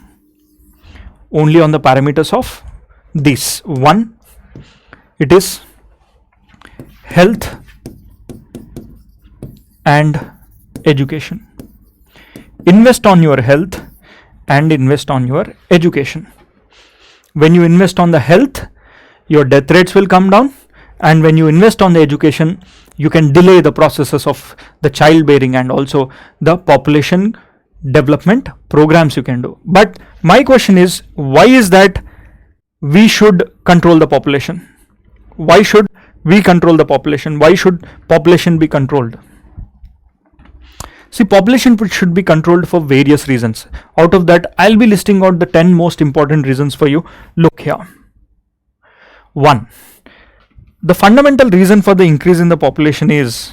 Only on the parameters of this. One, it is health and education. Invest on your health and invest on your education. When you invest on the health, your death rates will come down, and when you invest on the education, you can delay the processes of the childbearing and also the population development programs you can do. But my question is, why is that we should control the population? Why should we control the population? Why should population be controlled? See, population should be controlled for various reasons. Out of that, I'll be listing out the 10 most important reasons for you. Look here. 1. The fundamental reason for the increase in the population is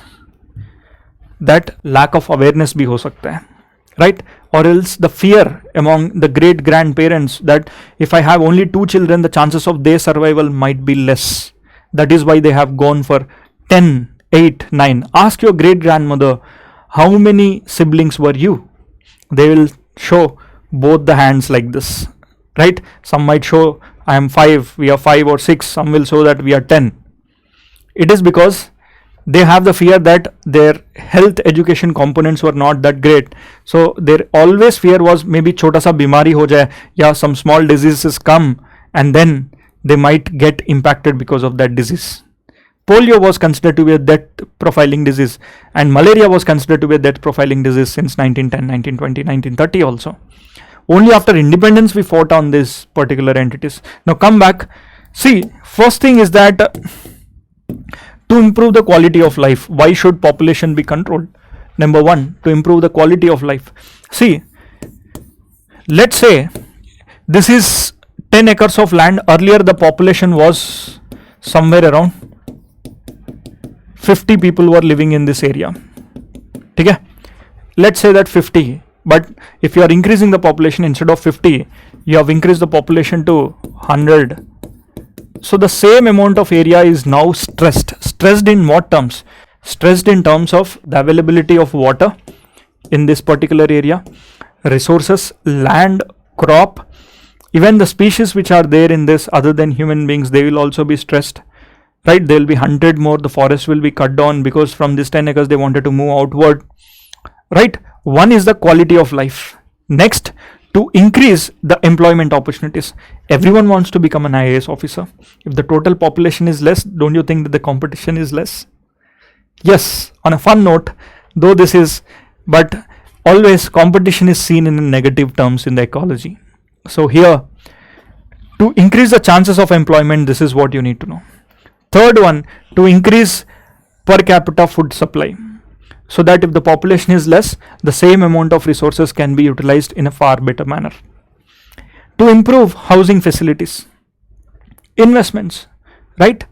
that lack of awareness bhi ho sakta hai, right? Or else the fear among the great grandparents that if I have only 2 children, the chances of their survival might be less. That is why they have gone for 10, 8, 9. Ask your great grandmother, how many siblings were you? They will show both the hands like this, right? Some might show I am 5, we are 5 or 6. Some will show that we are 10. It is because they have the fear that their health education components were not that great. So their always fear was maybe chota sa bimari ho jaye, ya some small diseases come and then they might get impacted because of that disease. Polio was considered to be a death profiling disease, and malaria was considered to be a death profiling disease since 1910, 1920, 1930 also. Only after independence we fought on these particular entities. Now come back. See, first thing is that to improve the quality of life, why should population be controlled? Number 1, to improve the quality of life. See, let's say this is 10 acres of land. Earlier the population was somewhere around 50 people were living in this area. Okay? Let's say that 50. But if you are increasing the population, instead of 50, you have increased the population to 100. So the same amount of area is now stressed. Stressed in what terms? Stressed in terms of the availability of water in this particular area, resources, land, crop, even the species which are there in this other than human beings, they will also be stressed. Right? They will be hunted more, the forest will be cut down because from this 10 acres they wanted to move outward. Right? One is the quality of life. Next, to increase the employment opportunities. Everyone wants to become an IAS officer. If the total population is less, don't you think that the competition is less? Yes, on a fun note, though this is, but always competition is seen in negative terms in the ecology. So here, to increase the chances of employment, this is what you need to know. Third one, to increase per capita food supply, so that if the population is less, the same amount of resources can be utilized in a far better manner. To improve housing facilities, investments, right?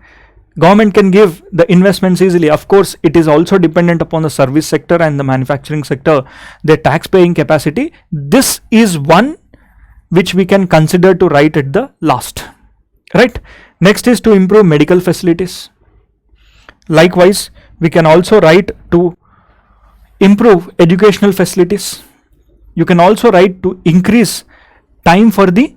Government can give the investments easily. Of course, it is also dependent upon the service sector and the manufacturing sector, their tax paying capacity. This is one which we can consider to write at the last, right? Next is to improve medical facilities. Likewise, we can also write to improve educational facilities. You can also write to increase time for the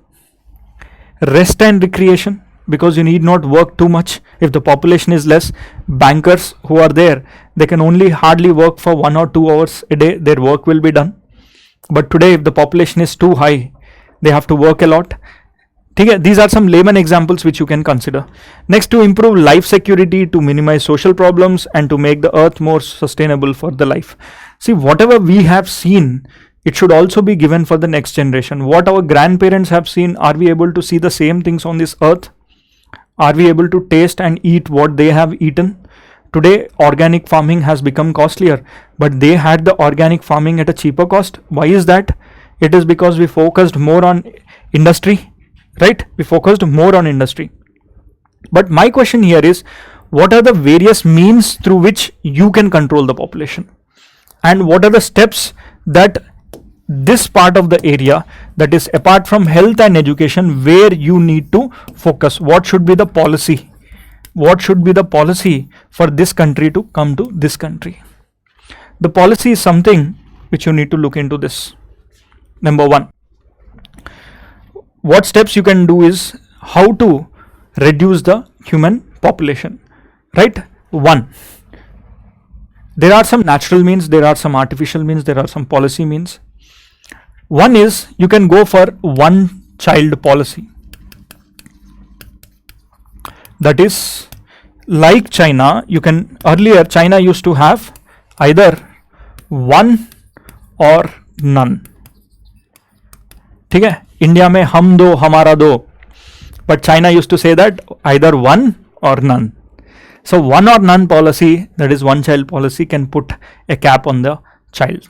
rest and recreation. because you need not work too much. If the population is less, bankers who are there, they can only hardly work for 1 or 2 hours a day, their work will be done. But today, if the population is too high, they have to work a lot. These are some layman examples which you can consider. Next, to improve life security, to minimize social problems, and to make the earth more sustainable for the life. See, whatever we have seen, it should also be given for the next generation. What our grandparents have seen, are we able to see the same things on this earth? Are we able to taste and eat what they have eaten? Today, organic farming has become costlier, but they had the organic farming at a cheaper cost. Why is that? It is because we focused more on industry, right? We focused more on industry. But my question here is, what are the various means through which you can control the population? And what are the steps that this part of the area, that is apart from health and education, where you need to focus? What should be the policy? What should be the policy for this country to come to this country? The policy is something which you need to look into this. Number one, what steps you can do is how to reduce the human population, right? One, there are some natural means, there are some artificial means, there are some policy means. One is you can go for one child policy. That is like China. Earlier China used to have either one or none. ठीक है, India में हम दो हमारा दो, but China used to say that either one or none. So one or none policy, that is one child policy, can put a cap on the child.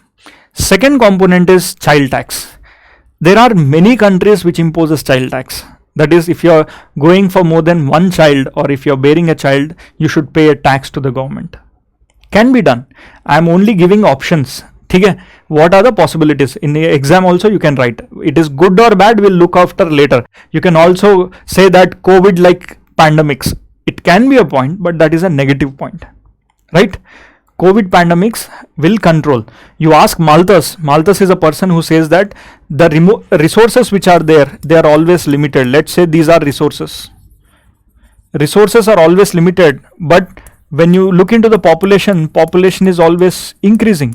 Second component is child tax. There are many countries which imposes child tax. That is, if you are going for more than one child, or if you are bearing a child, you should pay a tax to the government. Can be done. I am only giving options. What are the possibilities? In the exam also you can write. It is good or bad, we'll look after later. You can also say that COVID like pandemics. It can be a point, but that is a negative point, right? COVID pandemics will control. You ask Malthus. Malthus is a person who says that the resources which are there, they are always limited. Let's say these are resources. Resources are always limited, but when you look into the population is always increasing.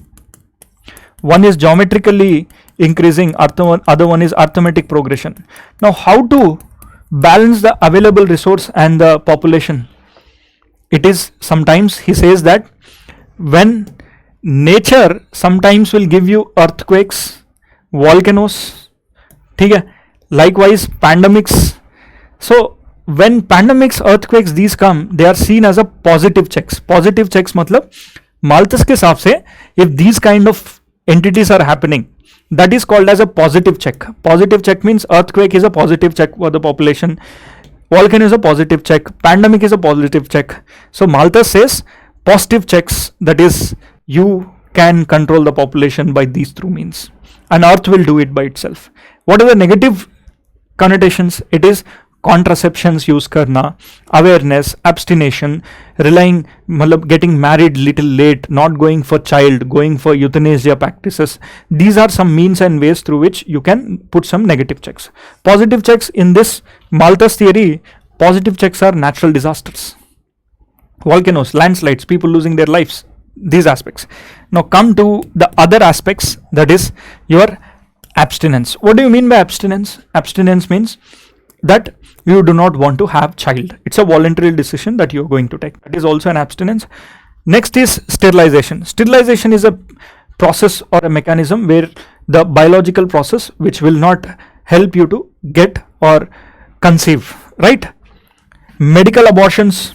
One is geometrically increasing, other one is arithmetic progression. Now, how to balance the available resource and the population? It is sometimes, he says that when nature sometimes will give you earthquakes, volcanoes, likewise pandemics. So when pandemics, earthquakes, these come, they are seen as a positive checks. Positive checks matlab Malthus ke hisab se, if these kind of entities are happening, that is called as a positive check. Positive check means earthquake is a positive check for the population, volcano is a positive check, pandemic is a positive check. So Malthus says positive checks, that is, you can control the population by these through means, and earth will do it by itself. What are the negative connotations? It is contraceptions use karna, awareness, abstination, relying, getting married little late, not going for child, going for euthanasia practices. These are some means and ways through which you can put some negative checks. Positive checks, in this Malthus theory, positive checks are natural disasters, volcanoes, landslides, people losing their lives, these aspects. Now come to the other aspects, that is your abstinence. What do you mean by abstinence? Abstinence means that you do not want to have child. It's a voluntary decision that you're going to take. That is also an abstinence. Next is sterilization. Sterilization is a process or a mechanism where the biological process which will not help you to get or conceive, right? Medical abortions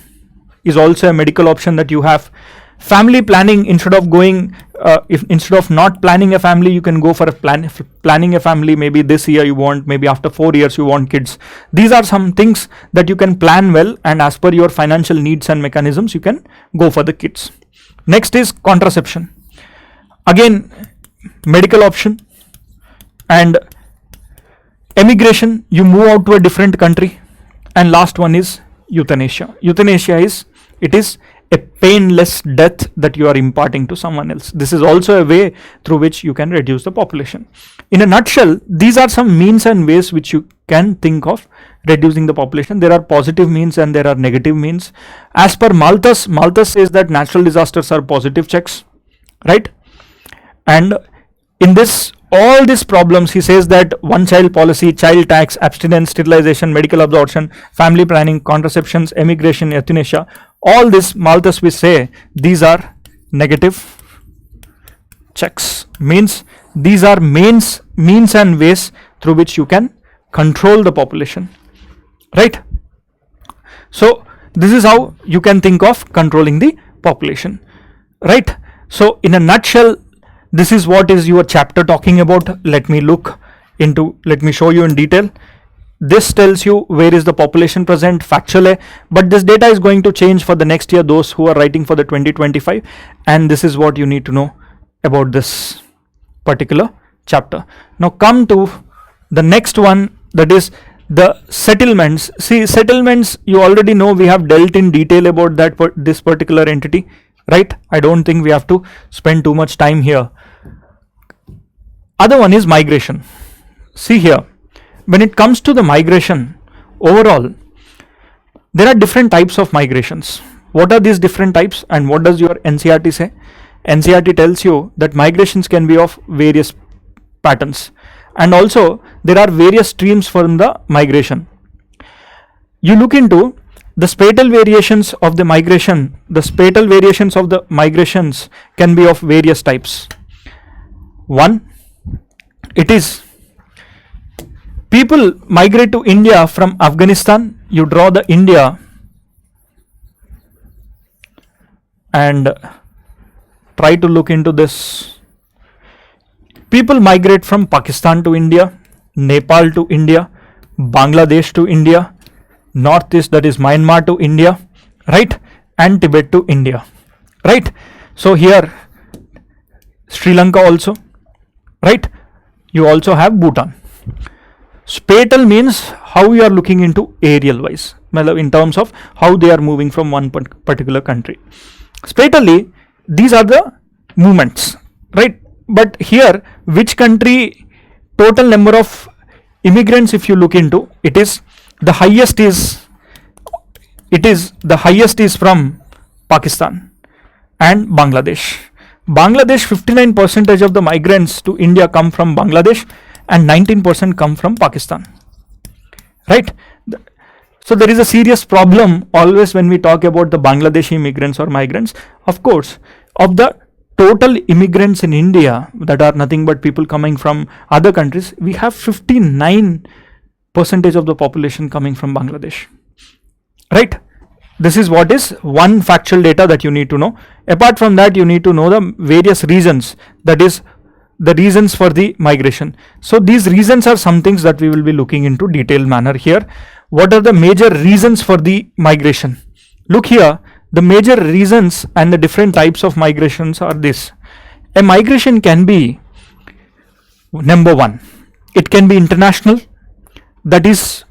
is also a medical option that you have. Family planning, instead of going, instead of not planning a family, you can go for a planning a family. Maybe this year you want, maybe after 4 years you want kids. These are some things that you can plan well, and as per your financial needs and mechanisms, you can go for the kids. Next is contraception. Again, medical option. And emigration, you move out to a different country. And last one is euthanasia. Euthanasia is, it is a painless death that you are imparting to someone else. This is also a way through which you can reduce the population. In a nutshell, these are some means and ways which you can think of reducing the population. There are positive means and there are negative means. As per Malthus says that natural disasters are positive checks, right? And in this, all these problems, he says that one child policy, child tax, abstinence, sterilization, medical absorption, family planning, contraceptions, emigration, euthanasia, all this Malthus we say these are negative checks. Means these are means and ways through which you can control the population, right? So this is how you can think of controlling the population, right? So in a nutshell, this is what is your chapter talking about. Let me show you in detail. This tells you where is the population present factually, but this data is going to change for the next year, those who are writing for the 2025, and this is what you need to know about this particular chapter. Now come to the next one, that is the settlements. See, settlements, you already know, we have dealt in detail about this particular entity, right? I don't think we have to spend too much time here. Other one is migration. See here, when it comes to the migration, overall, there are different types of migrations. What are these different types and what does your NCERT say? NCERT tells you that migrations can be of various patterns, and also there are various streams from the migration. You look into the spatial variations of the migration. The spatial variations of the migrations can be of various types. One, it is people migrate to India from Afghanistan. You draw the India and try to look into this. People migrate from Pakistan to India, Nepal to India, Bangladesh to India, Northeast, that is Myanmar to India, right? And Tibet to India, right? So here Sri Lanka also, right? You also have Bhutan. Spatial means how you are looking into aerial wise, in terms of how they are moving from one particular country. Spatially, these are the movements, right? But here, which country, total number of immigrants, if you look into, it is the highest is from Pakistan and Bangladesh. Bangladesh, 59% of the migrants to India come from Bangladesh and 19% come from Pakistan, right? So there is a serious problem always when we talk about the Bangladeshi immigrants or migrants. Of course, of the total immigrants in India that are nothing but people coming from other countries, we have 59% of the population coming from Bangladesh, right? This is what is one factual data that you need to know. Apart from that, you need to know the various reasons, that is the reasons for the migration. So these reasons are some things that we will be looking into detailed manner here. What are the major reasons for the migration? Look here, the major reasons and the different types of migrations are this. A migration can be, number one, it can be international, that is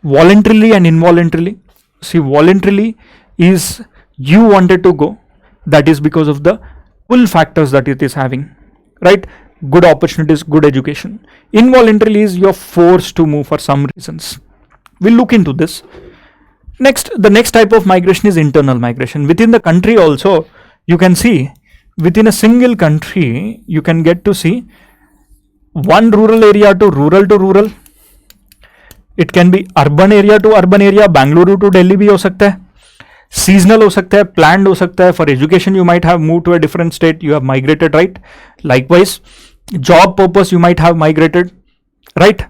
voluntarily and involuntarily. See, voluntarily is you wanted to go, that is because of the pull factors that it is having, right? Good opportunities, good education. Involuntarily is you're forced to move for some reasons. We'll look into this. Next, the next type of migration is internal migration. Within the country also, you can see, within a single country, you can get to see one rural area to rural. It can be urban area to urban area, Bangalore to Delhi भी हो सकता है, seasonal हो सकता है, planned हो सकता है. For education, you might have moved to a different state, you have migrated, right? Likewise, job purpose, you might have migrated, right?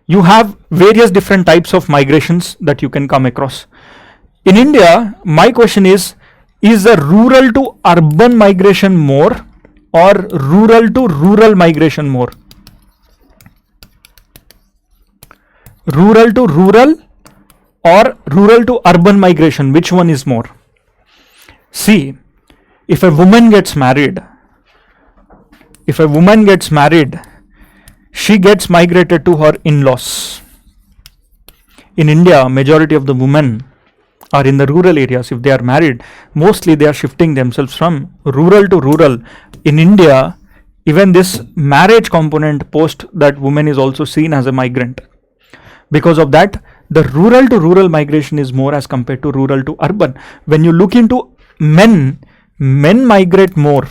You have various different types of migrations that you can come across. In India, my question is the rural to urban migration more or rural to rural migration more? Rural to rural or rural to urban migration, which one is more? See, if a woman gets married, she gets migrated to her in-laws. In India, majority of the women or in the rural areas, if they are married, mostly they are shifting themselves from rural to rural. In India, even this marriage component post that woman is also seen as a migrant. Because of that, the rural to rural migration is more as compared to rural to urban. When you look into men migrate more.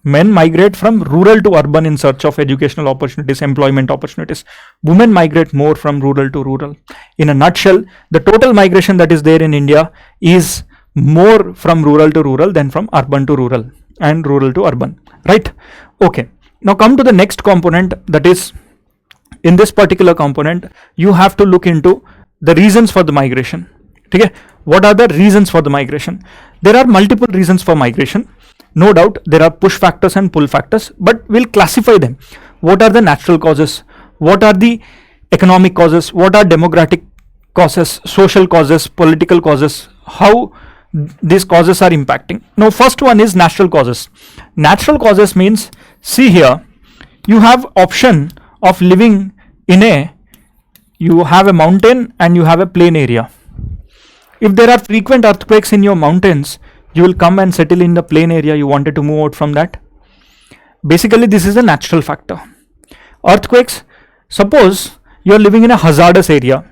Men migrate from rural to urban in search of educational opportunities, employment opportunities. Women migrate more from rural to rural. In a nutshell, the total migration that is there in India is more from rural to rural than from urban to rural and rural to urban, right? Okay, now come to the next component, that is, in this particular component, you have to look into the reasons for the migration. Okay, what are the reasons for the migration? There are multiple reasons for migration. No doubt there are push factors and pull factors, but we'll classify them. What are the natural causes? What are the economic causes? What are demographic causes, social causes, political causes? How these causes are impacting? Now, first one is natural causes. Natural causes means, see here, you have option of living in you have a mountain and you have a plain area. If there are frequent earthquakes in your mountains, you will come and settle in the plain area. You wanted to move out from that. Basically, this is a natural factor. Earthquakes, suppose you are living in a hazardous area.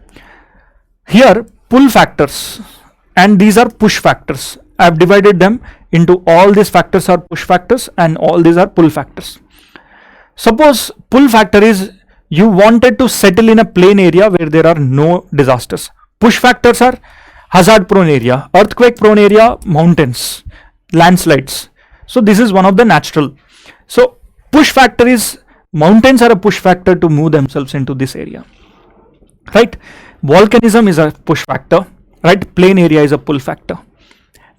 Here, pull factors and these are push factors. I have divided them into all these factors are push factors and all these are pull factors. Suppose pull factor is you wanted to settle in a plain area where there are no disasters. Push factors are hazard prone area, earthquake prone area, mountains, landslides. So this is one of the natural. So push factor is mountains are a push factor to move themselves into this area, right? Volcanism is a push factor, right? Plain area is a pull factor.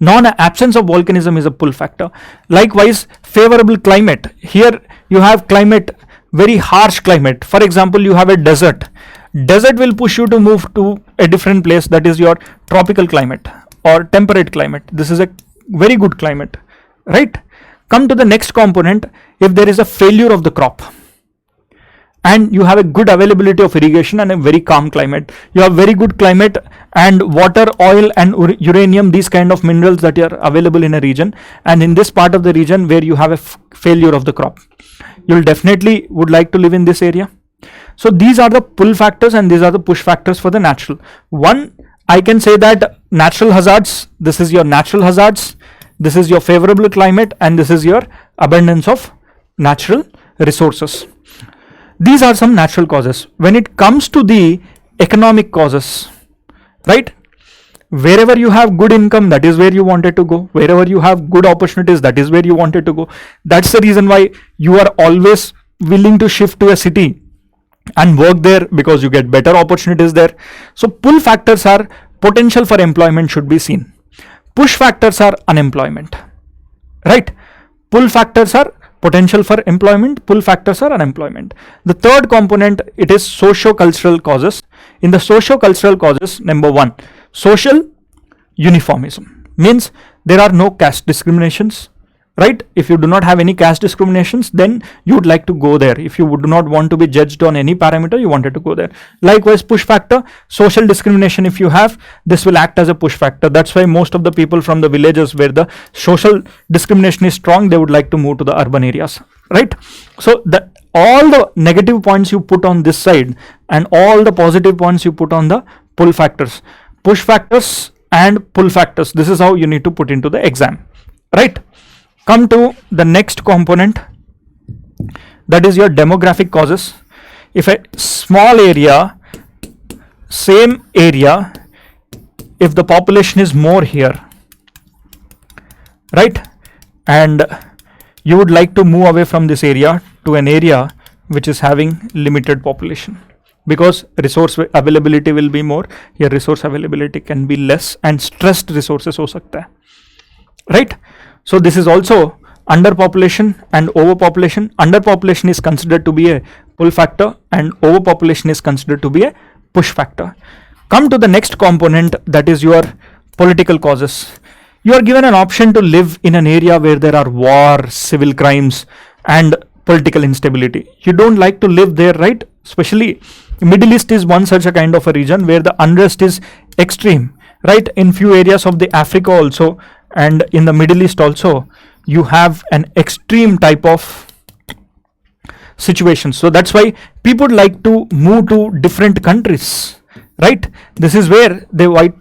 Absence of volcanism is a pull factor. Likewise, favorable climate. Here you have climate, very harsh climate. For example, you have a desert. Desert will push you to move to a different place, that is your tropical climate or temperate climate. This is a very good climate, right? Come to the next component. If there is a failure of the crop and you have a good availability of irrigation and a very calm climate, you have very good climate and water, oil and uranium, these kind of minerals that are available in a region, and in this part of the region where you have a failure of the crop, you'll definitely would like to live in this area. So these are the pull factors and these are the push factors for the natural. One, I can say that natural hazards, this is your natural hazards, this is your favorable climate, and this is your abundance of natural resources. These are some natural causes. When it comes to the economic causes, right? Wherever you have good income, that is where you wanted to go. Wherever you have good opportunities, that is where you wanted to go. That's the reason why you are always willing to shift to a city and work there, because you get better opportunities there. So pull factors are potential for employment should be seen. Push factors are unemployment, right? Pull factors are potential for employment, pull factors are unemployment. The third component, it is socio-cultural causes. In the socio-cultural causes, number one, social uniformism, means there are no caste discriminations, right? If you do not have any caste discriminations, then you would like to go there. If you would not want to be judged on any parameter, you wanted to go there. Likewise, push factor, social discrimination, if you have, this will act as a push factor. That's why most of the people from the villages where the social discrimination is strong, they would like to move to the urban areas, right? So all the negative points you put on this side and all the positive points you put on the pull factors, push factors and pull factors. This is how you need to put into the exam, right? Come to the next component, that is your demographic causes. If a small area, same area, if the population is more here, right, and you would like to move away from this area to an area which is having limited population, because resource availability will be more, your resource availability can be less and stressed resources ho sakta hai, right? So this is also underpopulation and overpopulation. Underpopulation is considered to be a pull factor and overpopulation is considered to be a push factor. Come to the next component, that is your political causes. You are given an option to live in an area where there are war, civil crimes and political instability. You don't like to live there, right? Especially Middle East is one such a kind of a region where the unrest is extreme, right? In few areas of the Africa also, and in the Middle East also, you have an extreme type of situations. So that's why people like to move to different countries, right? This is where they might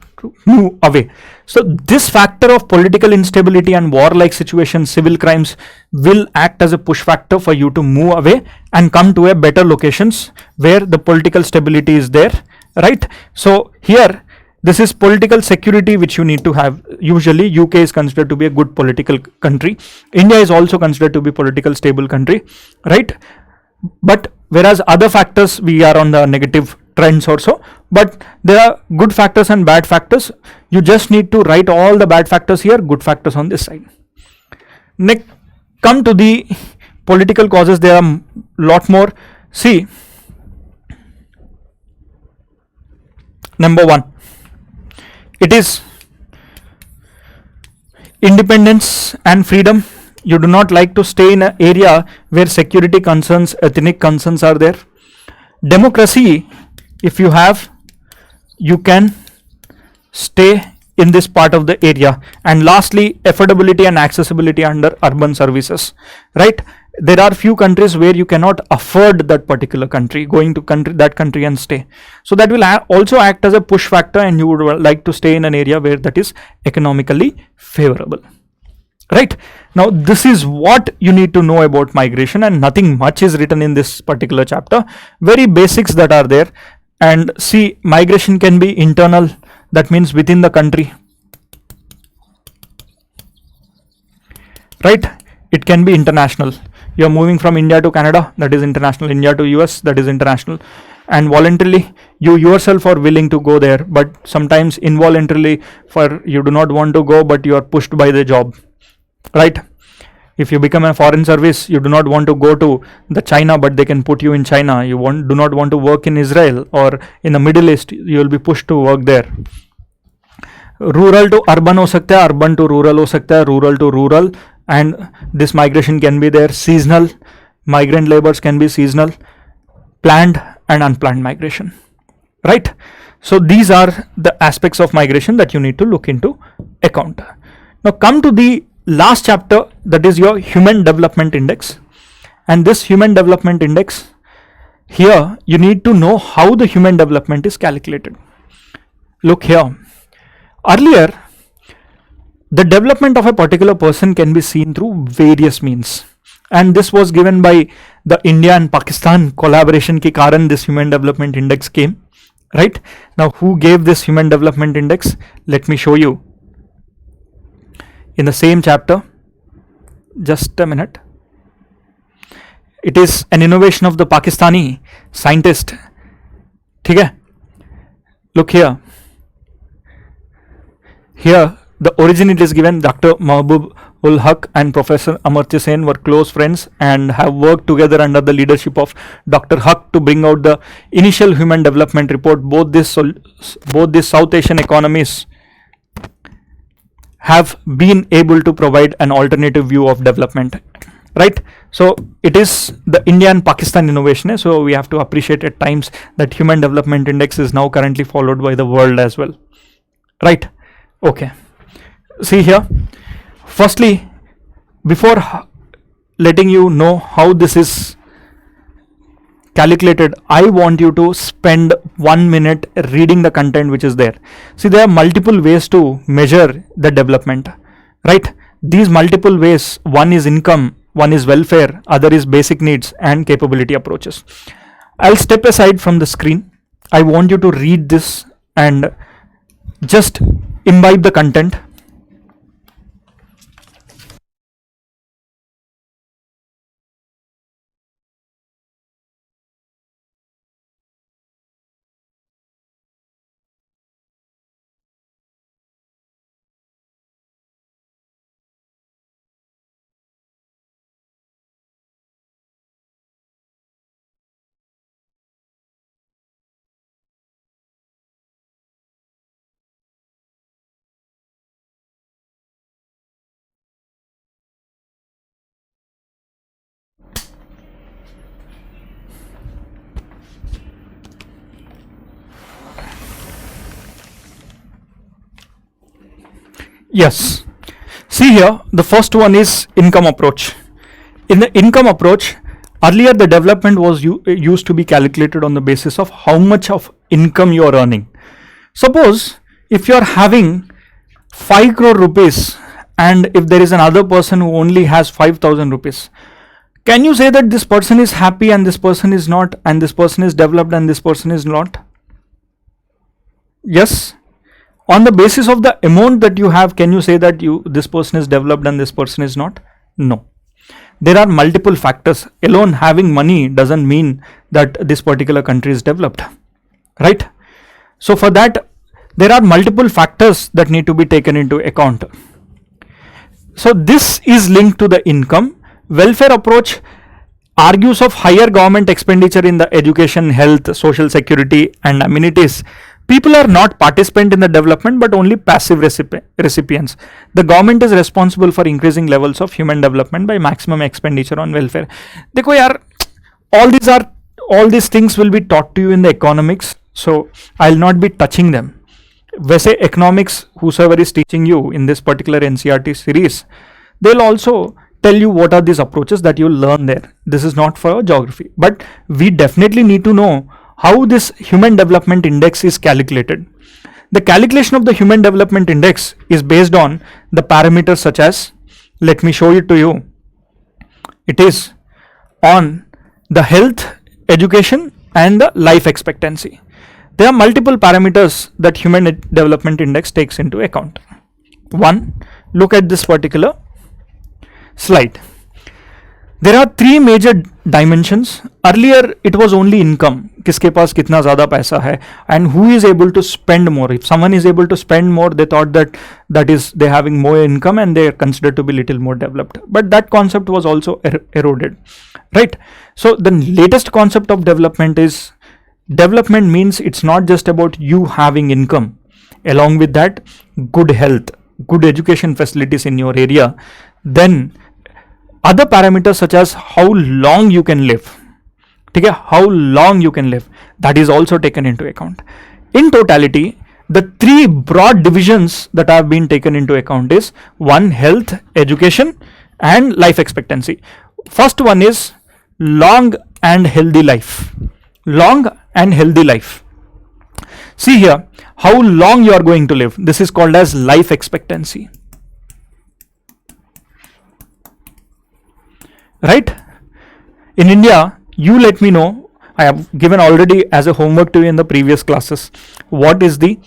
move away. So this factor of political instability and warlike situations, civil crimes, will act as a push factor for you to move away and come to a better locations where the political stability is there, right? So here, this is political security which you need to have. Usually UK is considered to be a good political country, India is also considered to be political stable country, right? But whereas other factors, we are on the negative trends also, but there are good factors and bad factors. You just need to write all the bad factors here, good factors on this side. Next, come to the political causes. There are lot more. See, number one, it is independence and freedom. You do not like to stay in an area where security concerns, ethnic concerns are there. Democracy, if you have, you can stay in this part of the area. And lastly, affordability and accessibility under urban services, right? There are few countries where you cannot afford that particular country, going to that country and stay. So that will also act as a push factor, and you would like to stay in an area where that is economically favorable. Right now, this is what you need to know about migration, and nothing much is written in this particular chapter. Very basics that are there. And see, migration can be internal, that means within the country, right? It can be international. You're moving from India to Canada, that is international. India to US, that is international. And voluntarily, you yourself are willing to go there, but sometimes involuntarily, for you do not want to go, but you are pushed by the job, right? If you become a foreign service, you do not want to go to the China, but they can put you in China. You do not want to work in Israel or in the Middle East, you will be pushed to work there. Rural to urban हो सकता है, urban to rural हो सकता है, rural to rural, and this migration can be there. Seasonal, migrant labors can be seasonal, planned and unplanned migration, right? So these are the aspects of migration that you need to look into account. Now come to the last chapter, that is your human development index. And this human development index, here you need to know how the human development is calculated. Look here, earlier the development of a particular person can be seen through various means, and this was given by the India and Pakistan collaboration ke karan this human development index came, right? Now who gave this human development index? Let me show you in the same chapter. Just a minute. It is an innovation of the Pakistani scientist. ठीक है? Look here. Here the origin it is given. Dr. Mahbub ul Haq and Professor Amartya Sen were close friends and have worked together under the leadership of Dr. Haq to bring out the initial human development report. Both these South Asian economies have been able to provide an alternative view of development, right? So it is the India and Pakistan innovation, so we have to appreciate at times that human development index is now currently followed by the world as well, right? Okay, see here, firstly, before letting you know how this is calculated, I want you to spend 1 minute reading the content which is there. See, there are multiple ways to measure the development, right? These multiple ways, one is income, one is welfare, other is basic needs and capability approaches. I'll step aside from the screen. I want you to read this and just imbibe the content. Yes. See here, the first one is income approach. In the income approach, earlier the development was used to be calculated on the basis of how much of income you are earning. Suppose if you are having 5 crore rupees and if there is another person who only has 5,000 rupees, can you say that this person is happy and this person is not, and this person is developed and this person is not? Yes. On the basis of the amount that you have, can you say that this person is developed and this person is not? No. There are multiple factors. Alone having money doesn't mean that this particular country is developed, right? So for that, there are multiple factors that need to be taken into account. So this is linked to the income. Welfare approach argues of higher government expenditure in the education, health, social security and amenities. People are not participant in the development but only passive recipients. The government is responsible for increasing levels of human development by maximum expenditure on welfare. देखो यार, all these things will be taught to you in the economics, so I'll not be touching them. वैसे economics, whosoever is teaching you in this particular NCERT series, they'll also tell you what are these approaches that you'll learn there. This is not for geography, but we definitely need to know how this human development index is calculated. The calculation of the human development index is based on the parameters such as, let me show it to you. It is on the health, education and the life expectancy. There are multiple parameters that human development index takes into account. One, look at this particular slide. There are 3 major dimensions. Earlier it was only income, किसके पास कितना ज़्यादा पैसा है, and who is able to spend more. If someone is able to spend more, they thought that is they having more income and they are considered to be little more developed. But that concept was also eroded, right? So the latest concept of development is, development means it's not just about you having income. Along with that, good health, good education facilities in your area, then other parameters such as how long you can live. Okay, how long you can live, that is also taken into account. In totality, the 3 broad divisions that have been taken into account is 1, health, education and life expectancy. First one is long and healthy life. Long and healthy life. See here, how long you are going to live. This is called as life expectancy. Right? In India, you let me know, I have given already as a homework to you in the previous classes, what is the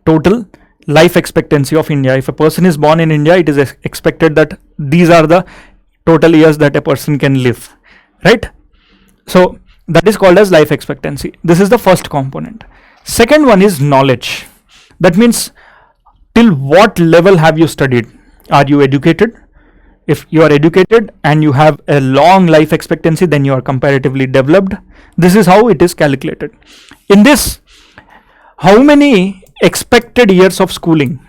total life expectancy of India. If a person is born in India, it is expected that these are the total years that a person can live, right? So that is called as life expectancy. This is the first component. Second one is knowledge. That means till what level have you studied? Are you educated? If you are educated and you have a long life expectancy, then you are comparatively developed. This is how it is calculated. In this, how many expected years of schooling?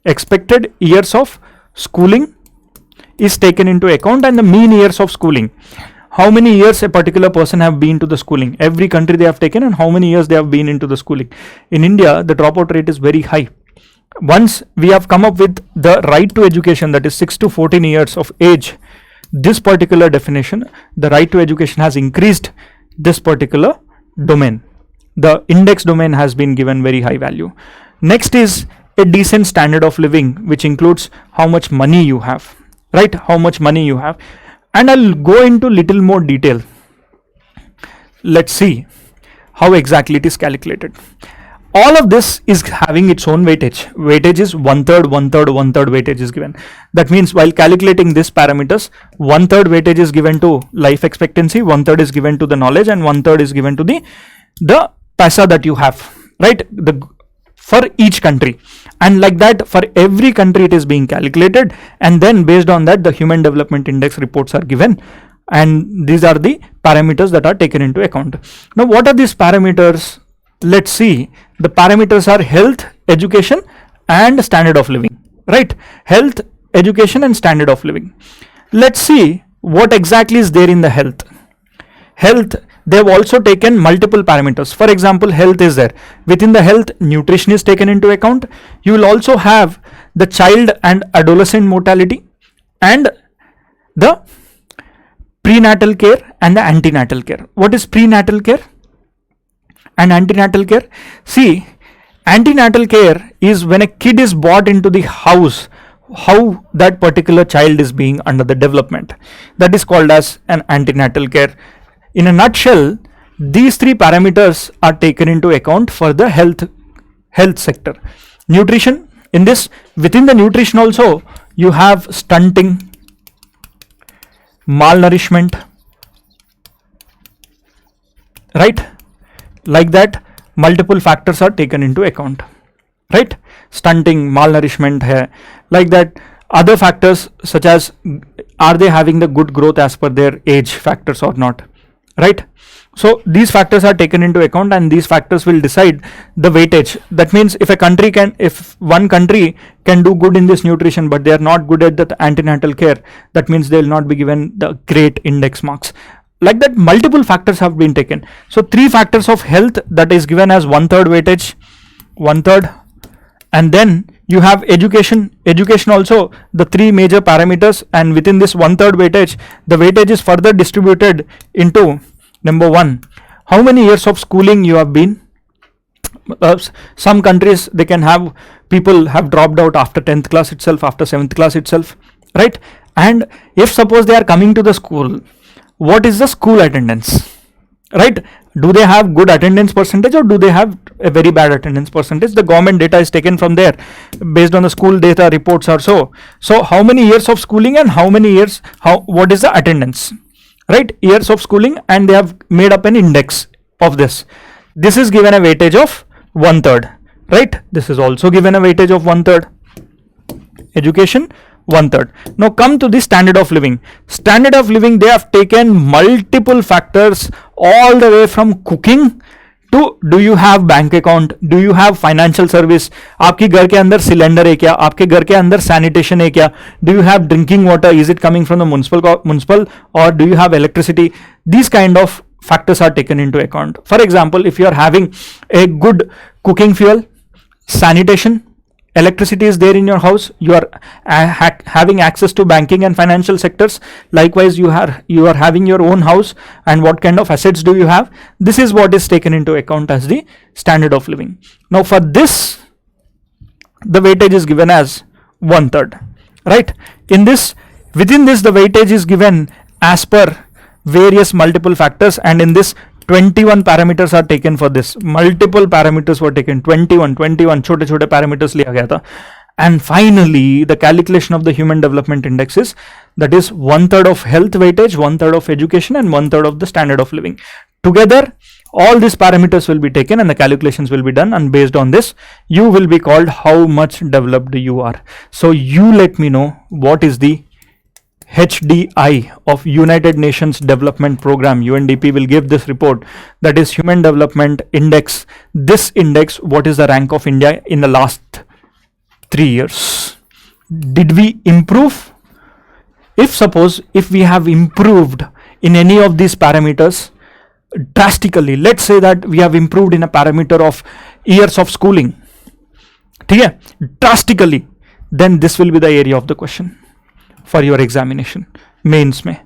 Expected years of schooling is taken into account, and the mean years of schooling. How many years a particular person have been to the schooling? Every country they have taken and how many years they have been into the schooling. In India, the dropout rate is very high. Once we have come up with the right to education, that is 6 to 14 years of age, this particular definition, the right to education has increased this particular domain. The index domain has been given very high value. Next is a decent standard of living, which includes how much money you have, right? How much money you have. And I'll go into little more detail. Let's see how exactly it is calculated. All of this is having its own weightage. Weightage is 1/3, 1/3, 1/3 weightage is given. That means while calculating these parameters, 1/3 weightage is given to life expectancy, 1/3 is given to the knowledge, and 1/3 is given to the paisa that you have, right? For each country. And like that, for every country it is being calculated, and then based on that, the human development index reports are given, and these are the parameters that are taken into account. Now, what are these parameters? Let's see. The parameters are health, education and standard of living, right? Health, education and standard of living. Let's see what exactly is there in the health. Health, they have also taken multiple parameters. For example, health is there. Within the health, nutrition is taken into account. You will also have the child and adolescent mortality, and the prenatal care and the antenatal care. What is prenatal care and antenatal care? See, antenatal care is when a kid is brought into the house, how that particular child is being under the development. That is called as an antenatal care. In a nutshell, these three parameters are taken into account for the health sector. Nutrition, in this, within the nutrition also, you have stunting, malnourishment, right? Like that, multiple factors are taken into account, right? Stunting, malnourishment hai, like that. Other factors such as, are they having the good growth as per their age factors or not, right? So these factors are taken into account, and these factors will decide the weightage. That means if one country can do good in this nutrition but they are not good at the antenatal care, that means they will not be given the great index marks. Like that, multiple factors have been taken. So 3 factors of health, that is given as 1/3 weightage, 1/3, and then you have education also, the 3 major parameters, and within this 1/3 weightage, the weightage is further distributed into number 1, how many years of schooling you have been. Some countries, they can have people have dropped out after 10th class itself, after 7th class itself, right? And if suppose they are coming to the school, what is the school attendance, right? Do they have good attendance percentage or do they have a very bad attendance percentage? The government data is taken from there based on the school data reports or so. So how many years of schooling and how many years, what is the attendance, right? Years of schooling, and they have made up an index of this. This is given a weightage of 1/3, right? This is also given a weightage of 1/3. Education 1/3. Now come to the standard of living. Standard of living, they have taken multiple factors all the way from cooking to, do you have bank account, do you have financial service, आपके घर के अंदर cylinder है क्या, आपके घर के अंदर sanitation है क्या, do you have drinking water, is it coming from the municipal or do you have electricity? These kind of factors are taken into account. For example, if you are having a good cooking fuel, sanitation, electricity is there in your house, you are having access to banking and financial sectors, likewise you are having your own house, and what kind of assets do you have, this is what is taken into account as the standard of living. Now for this, the weightage is given as 1/3, right? Within this the weightage is given as per various multiple factors, and in this 21 parameters are taken for this. Multiple parameters were taken, 21 छोटे parameters लिया गया था. And finally, the calculation of the Human Development Index is, that is 1/3 of health weightage, 1/3 of education, and 1/3 of the standard of living. Together, all these parameters will be taken and the calculations will be done, and based on this, you will be called how much developed you are. So you let me know what is the HDI of United Nations Development Program. UNDP will give this report, that is Human Development Index. This index, what is the rank of India in the last 3 years? Did we improve? If we have improved in any of these parameters drastically, let's say that we have improved in a parameter of years of schooling, drastically, then this will be the area of the question for your examination, mains mein,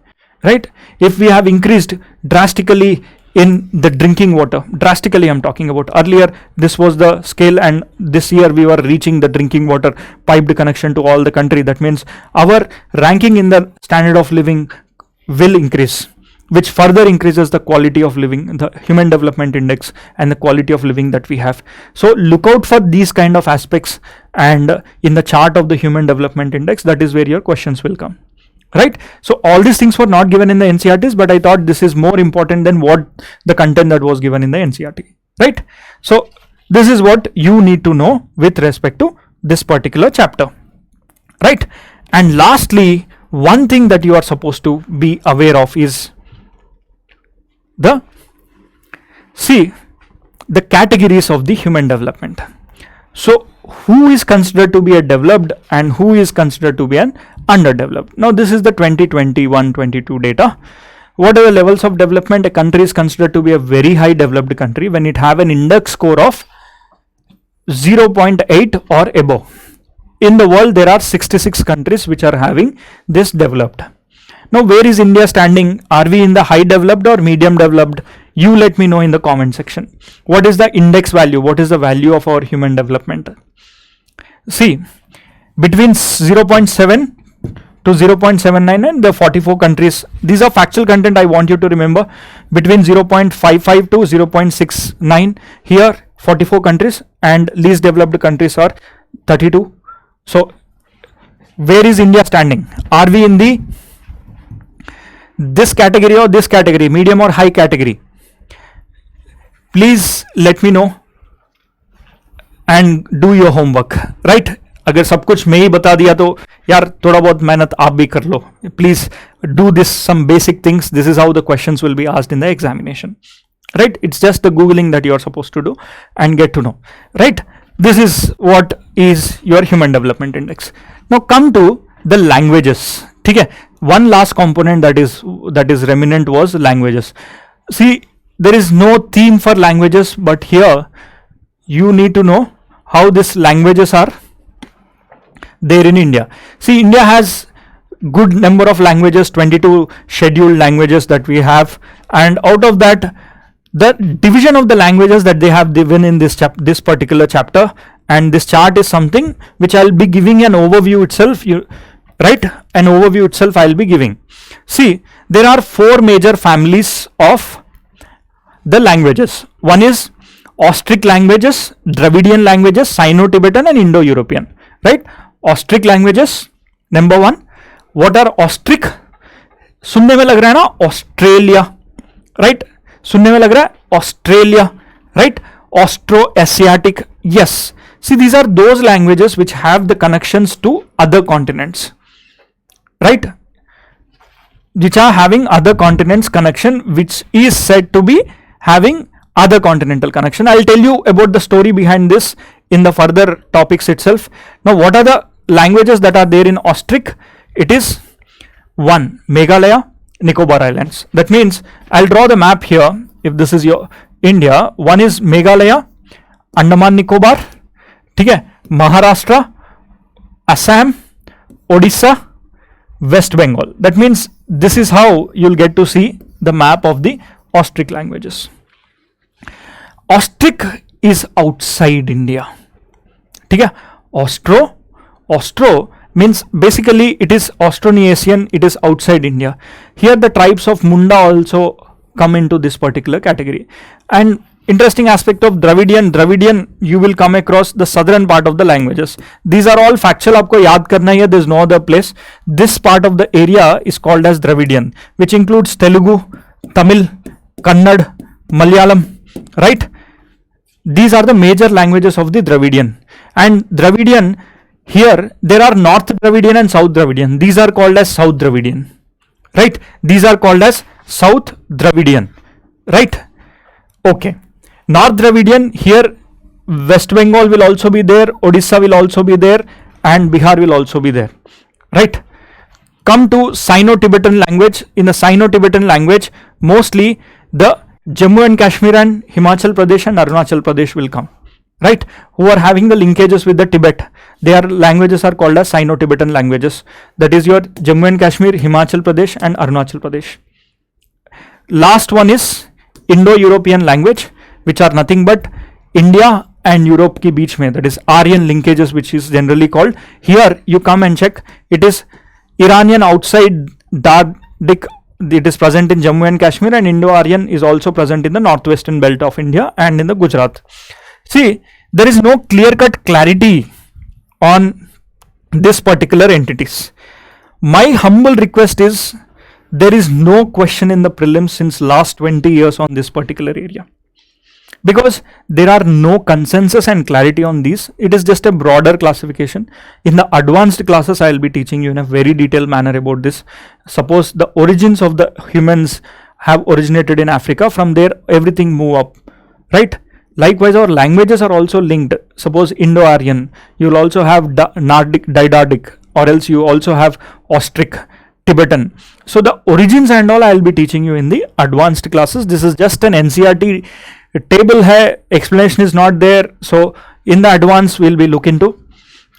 right? If we have increased drastically in the drinking water, drastically I'm talking about, earlier this was the scale, and this year we were reaching the drinking water piped connection to all the country. That means our ranking in the standard of living will increase, which further increases the quality of living, the Human Development Index, and the quality of living that we have. So look out for these kind of aspects, and in the chart of the Human Development Index, that is where your questions will come, right? So all these things were not given in the NCERTs, but I thought this is more important than what the content that was given in the NCERT, right? So this is what you need to know with respect to this particular chapter, right? And lastly, one thing that you are supposed to be aware of is the categories of the human development. So who is considered to be a developed and who is considered to be an underdeveloped? Now this is the 2021-22 data. What are the levels of development? A country is considered to be a very high developed country when it have an index score of 0.8 or above. in the world there are 66 countries which are having this developed. Now where is India standing? Are we in the high developed or medium developed? You let me know in the comment section. What is the index value? What is the value of our human development? See, between 0.7 to 0.79 and the 44 countries, these are factual content I want you to remember. Between 0.55 to 0.69, here 44 countries, and least developed countries are 32. So where is India standing? Are we in the this category or this category, medium or high category? Please let me know and do your homework, right? अगर सब कुछ मैं ही बता दिया तो यार थोड़ा बहुत मेहनत आप भी कर लो. Please do this, some basic things. This is how the questions will be asked in the examination, right? It's just the googling that you are supposed to do and get to know, right? This is what is your human development index. Now come to the languages. ठीक है, one last component that is remnant was languages. See, there is no theme for languages, but here you need to know how these languages are there in India. See, India has good number of languages, 22 scheduled languages that we have, and out of that, the division of the languages that they have given in this particular chapter, and this chart is something which I'll be giving an overview itself. Right, an overview itself I'll be giving. See, there are 4 major families of the languages. One is Austric languages, Dravidian languages, Sino-Tibetan and Indo-European. Right, Austric languages, number 1. What are Austric? सुनने में लग रहा है ना Australia, right? सुनने में लग रहा है Australia, right? Austro-Asiatic, yes. See, these are those languages which have the connections to other continents, right? Which are having other continents connection, which is said to be having other continental connection. I'll tell you about the story behind this in the further topics itself. Now, what are the languages that are there in Austric? It is 1. Meghalaya, Nicobar Islands. That means I'll draw the map here. If this is your India, 1 is Meghalaya, Andaman Nicobar, ठीक है, Maharashtra, Assam, Odisha, West Bengal. That means this is how you'll get to see the map of the Austric languages. Austric is outside India. ठीक है, Austro means basically it is Austronesian, it is outside India. Here the tribes of Munda also come into this particular category. And interesting aspect of Dravidian you will come across the southern part of the languages. These are all factual, आपको याद करना है, there is no other place. This part of the area is called as Dravidian, which includes Telugu, Tamil, Kannada, Malayalam, right? These are the major languages of the Dravidian. And Dravidian, here there are North Dravidian and South Dravidian. These are called as South Dravidian, right? These are called as South Dravidian, right? Okay. North Dravidian, here West Bengal will also be there, Odisha will also be there, and Bihar will also be there, right? Come to Sino-Tibetan language. In the Sino-Tibetan language, mostly the Jammu and Kashmir and Himachal Pradesh and Arunachal Pradesh will come, right? Who are having the linkages with the Tibet. Their languages are called as Sino-Tibetan languages. That is your Jammu and Kashmir, Himachal Pradesh and Arunachal Pradesh. Last one is Indo-European language, which are nothing but India and Europe ki beech mein, that is Aryan linkages, which is generally called. Here you come and check, it is Iranian outside Dardik, it is present in Jammu and Kashmir, and Indo-Aryan is also present in the northwestern belt of India and in the Gujarat. See, there is no clear-cut clarity on this particular entities. My humble request is, there is no question in the prelims since last 20 years on this particular area, because there are no consensus and clarity on these. It is just a broader classification. In the advanced classes, I will be teaching you in a very detailed manner about this. Suppose the origins of the humans have originated in Africa, from there everything move up, right? Likewise, our languages are also linked. Suppose Indo-Aryan, you will also have Nardic, Didardic, or else you also have Austric, Tibetan. So the origins and all I will be teaching you in the advanced classes. This is just an NCERT table hai, explanation is not there. So in the advanced we'll be looking to.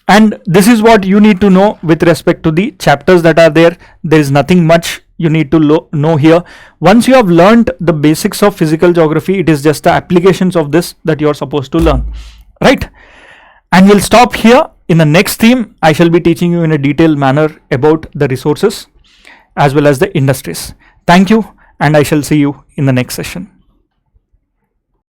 And this is what you need to know with respect to the chapters that are there. There is nothing much you need to know here. Once you have learned the basics of physical geography, it is just the applications of this that you are supposed to learn, right? And we'll stop here. In the next theme, I shall be teaching you in a detailed manner about the resources as well as the industries. Thank you, and I shall see you in the next session.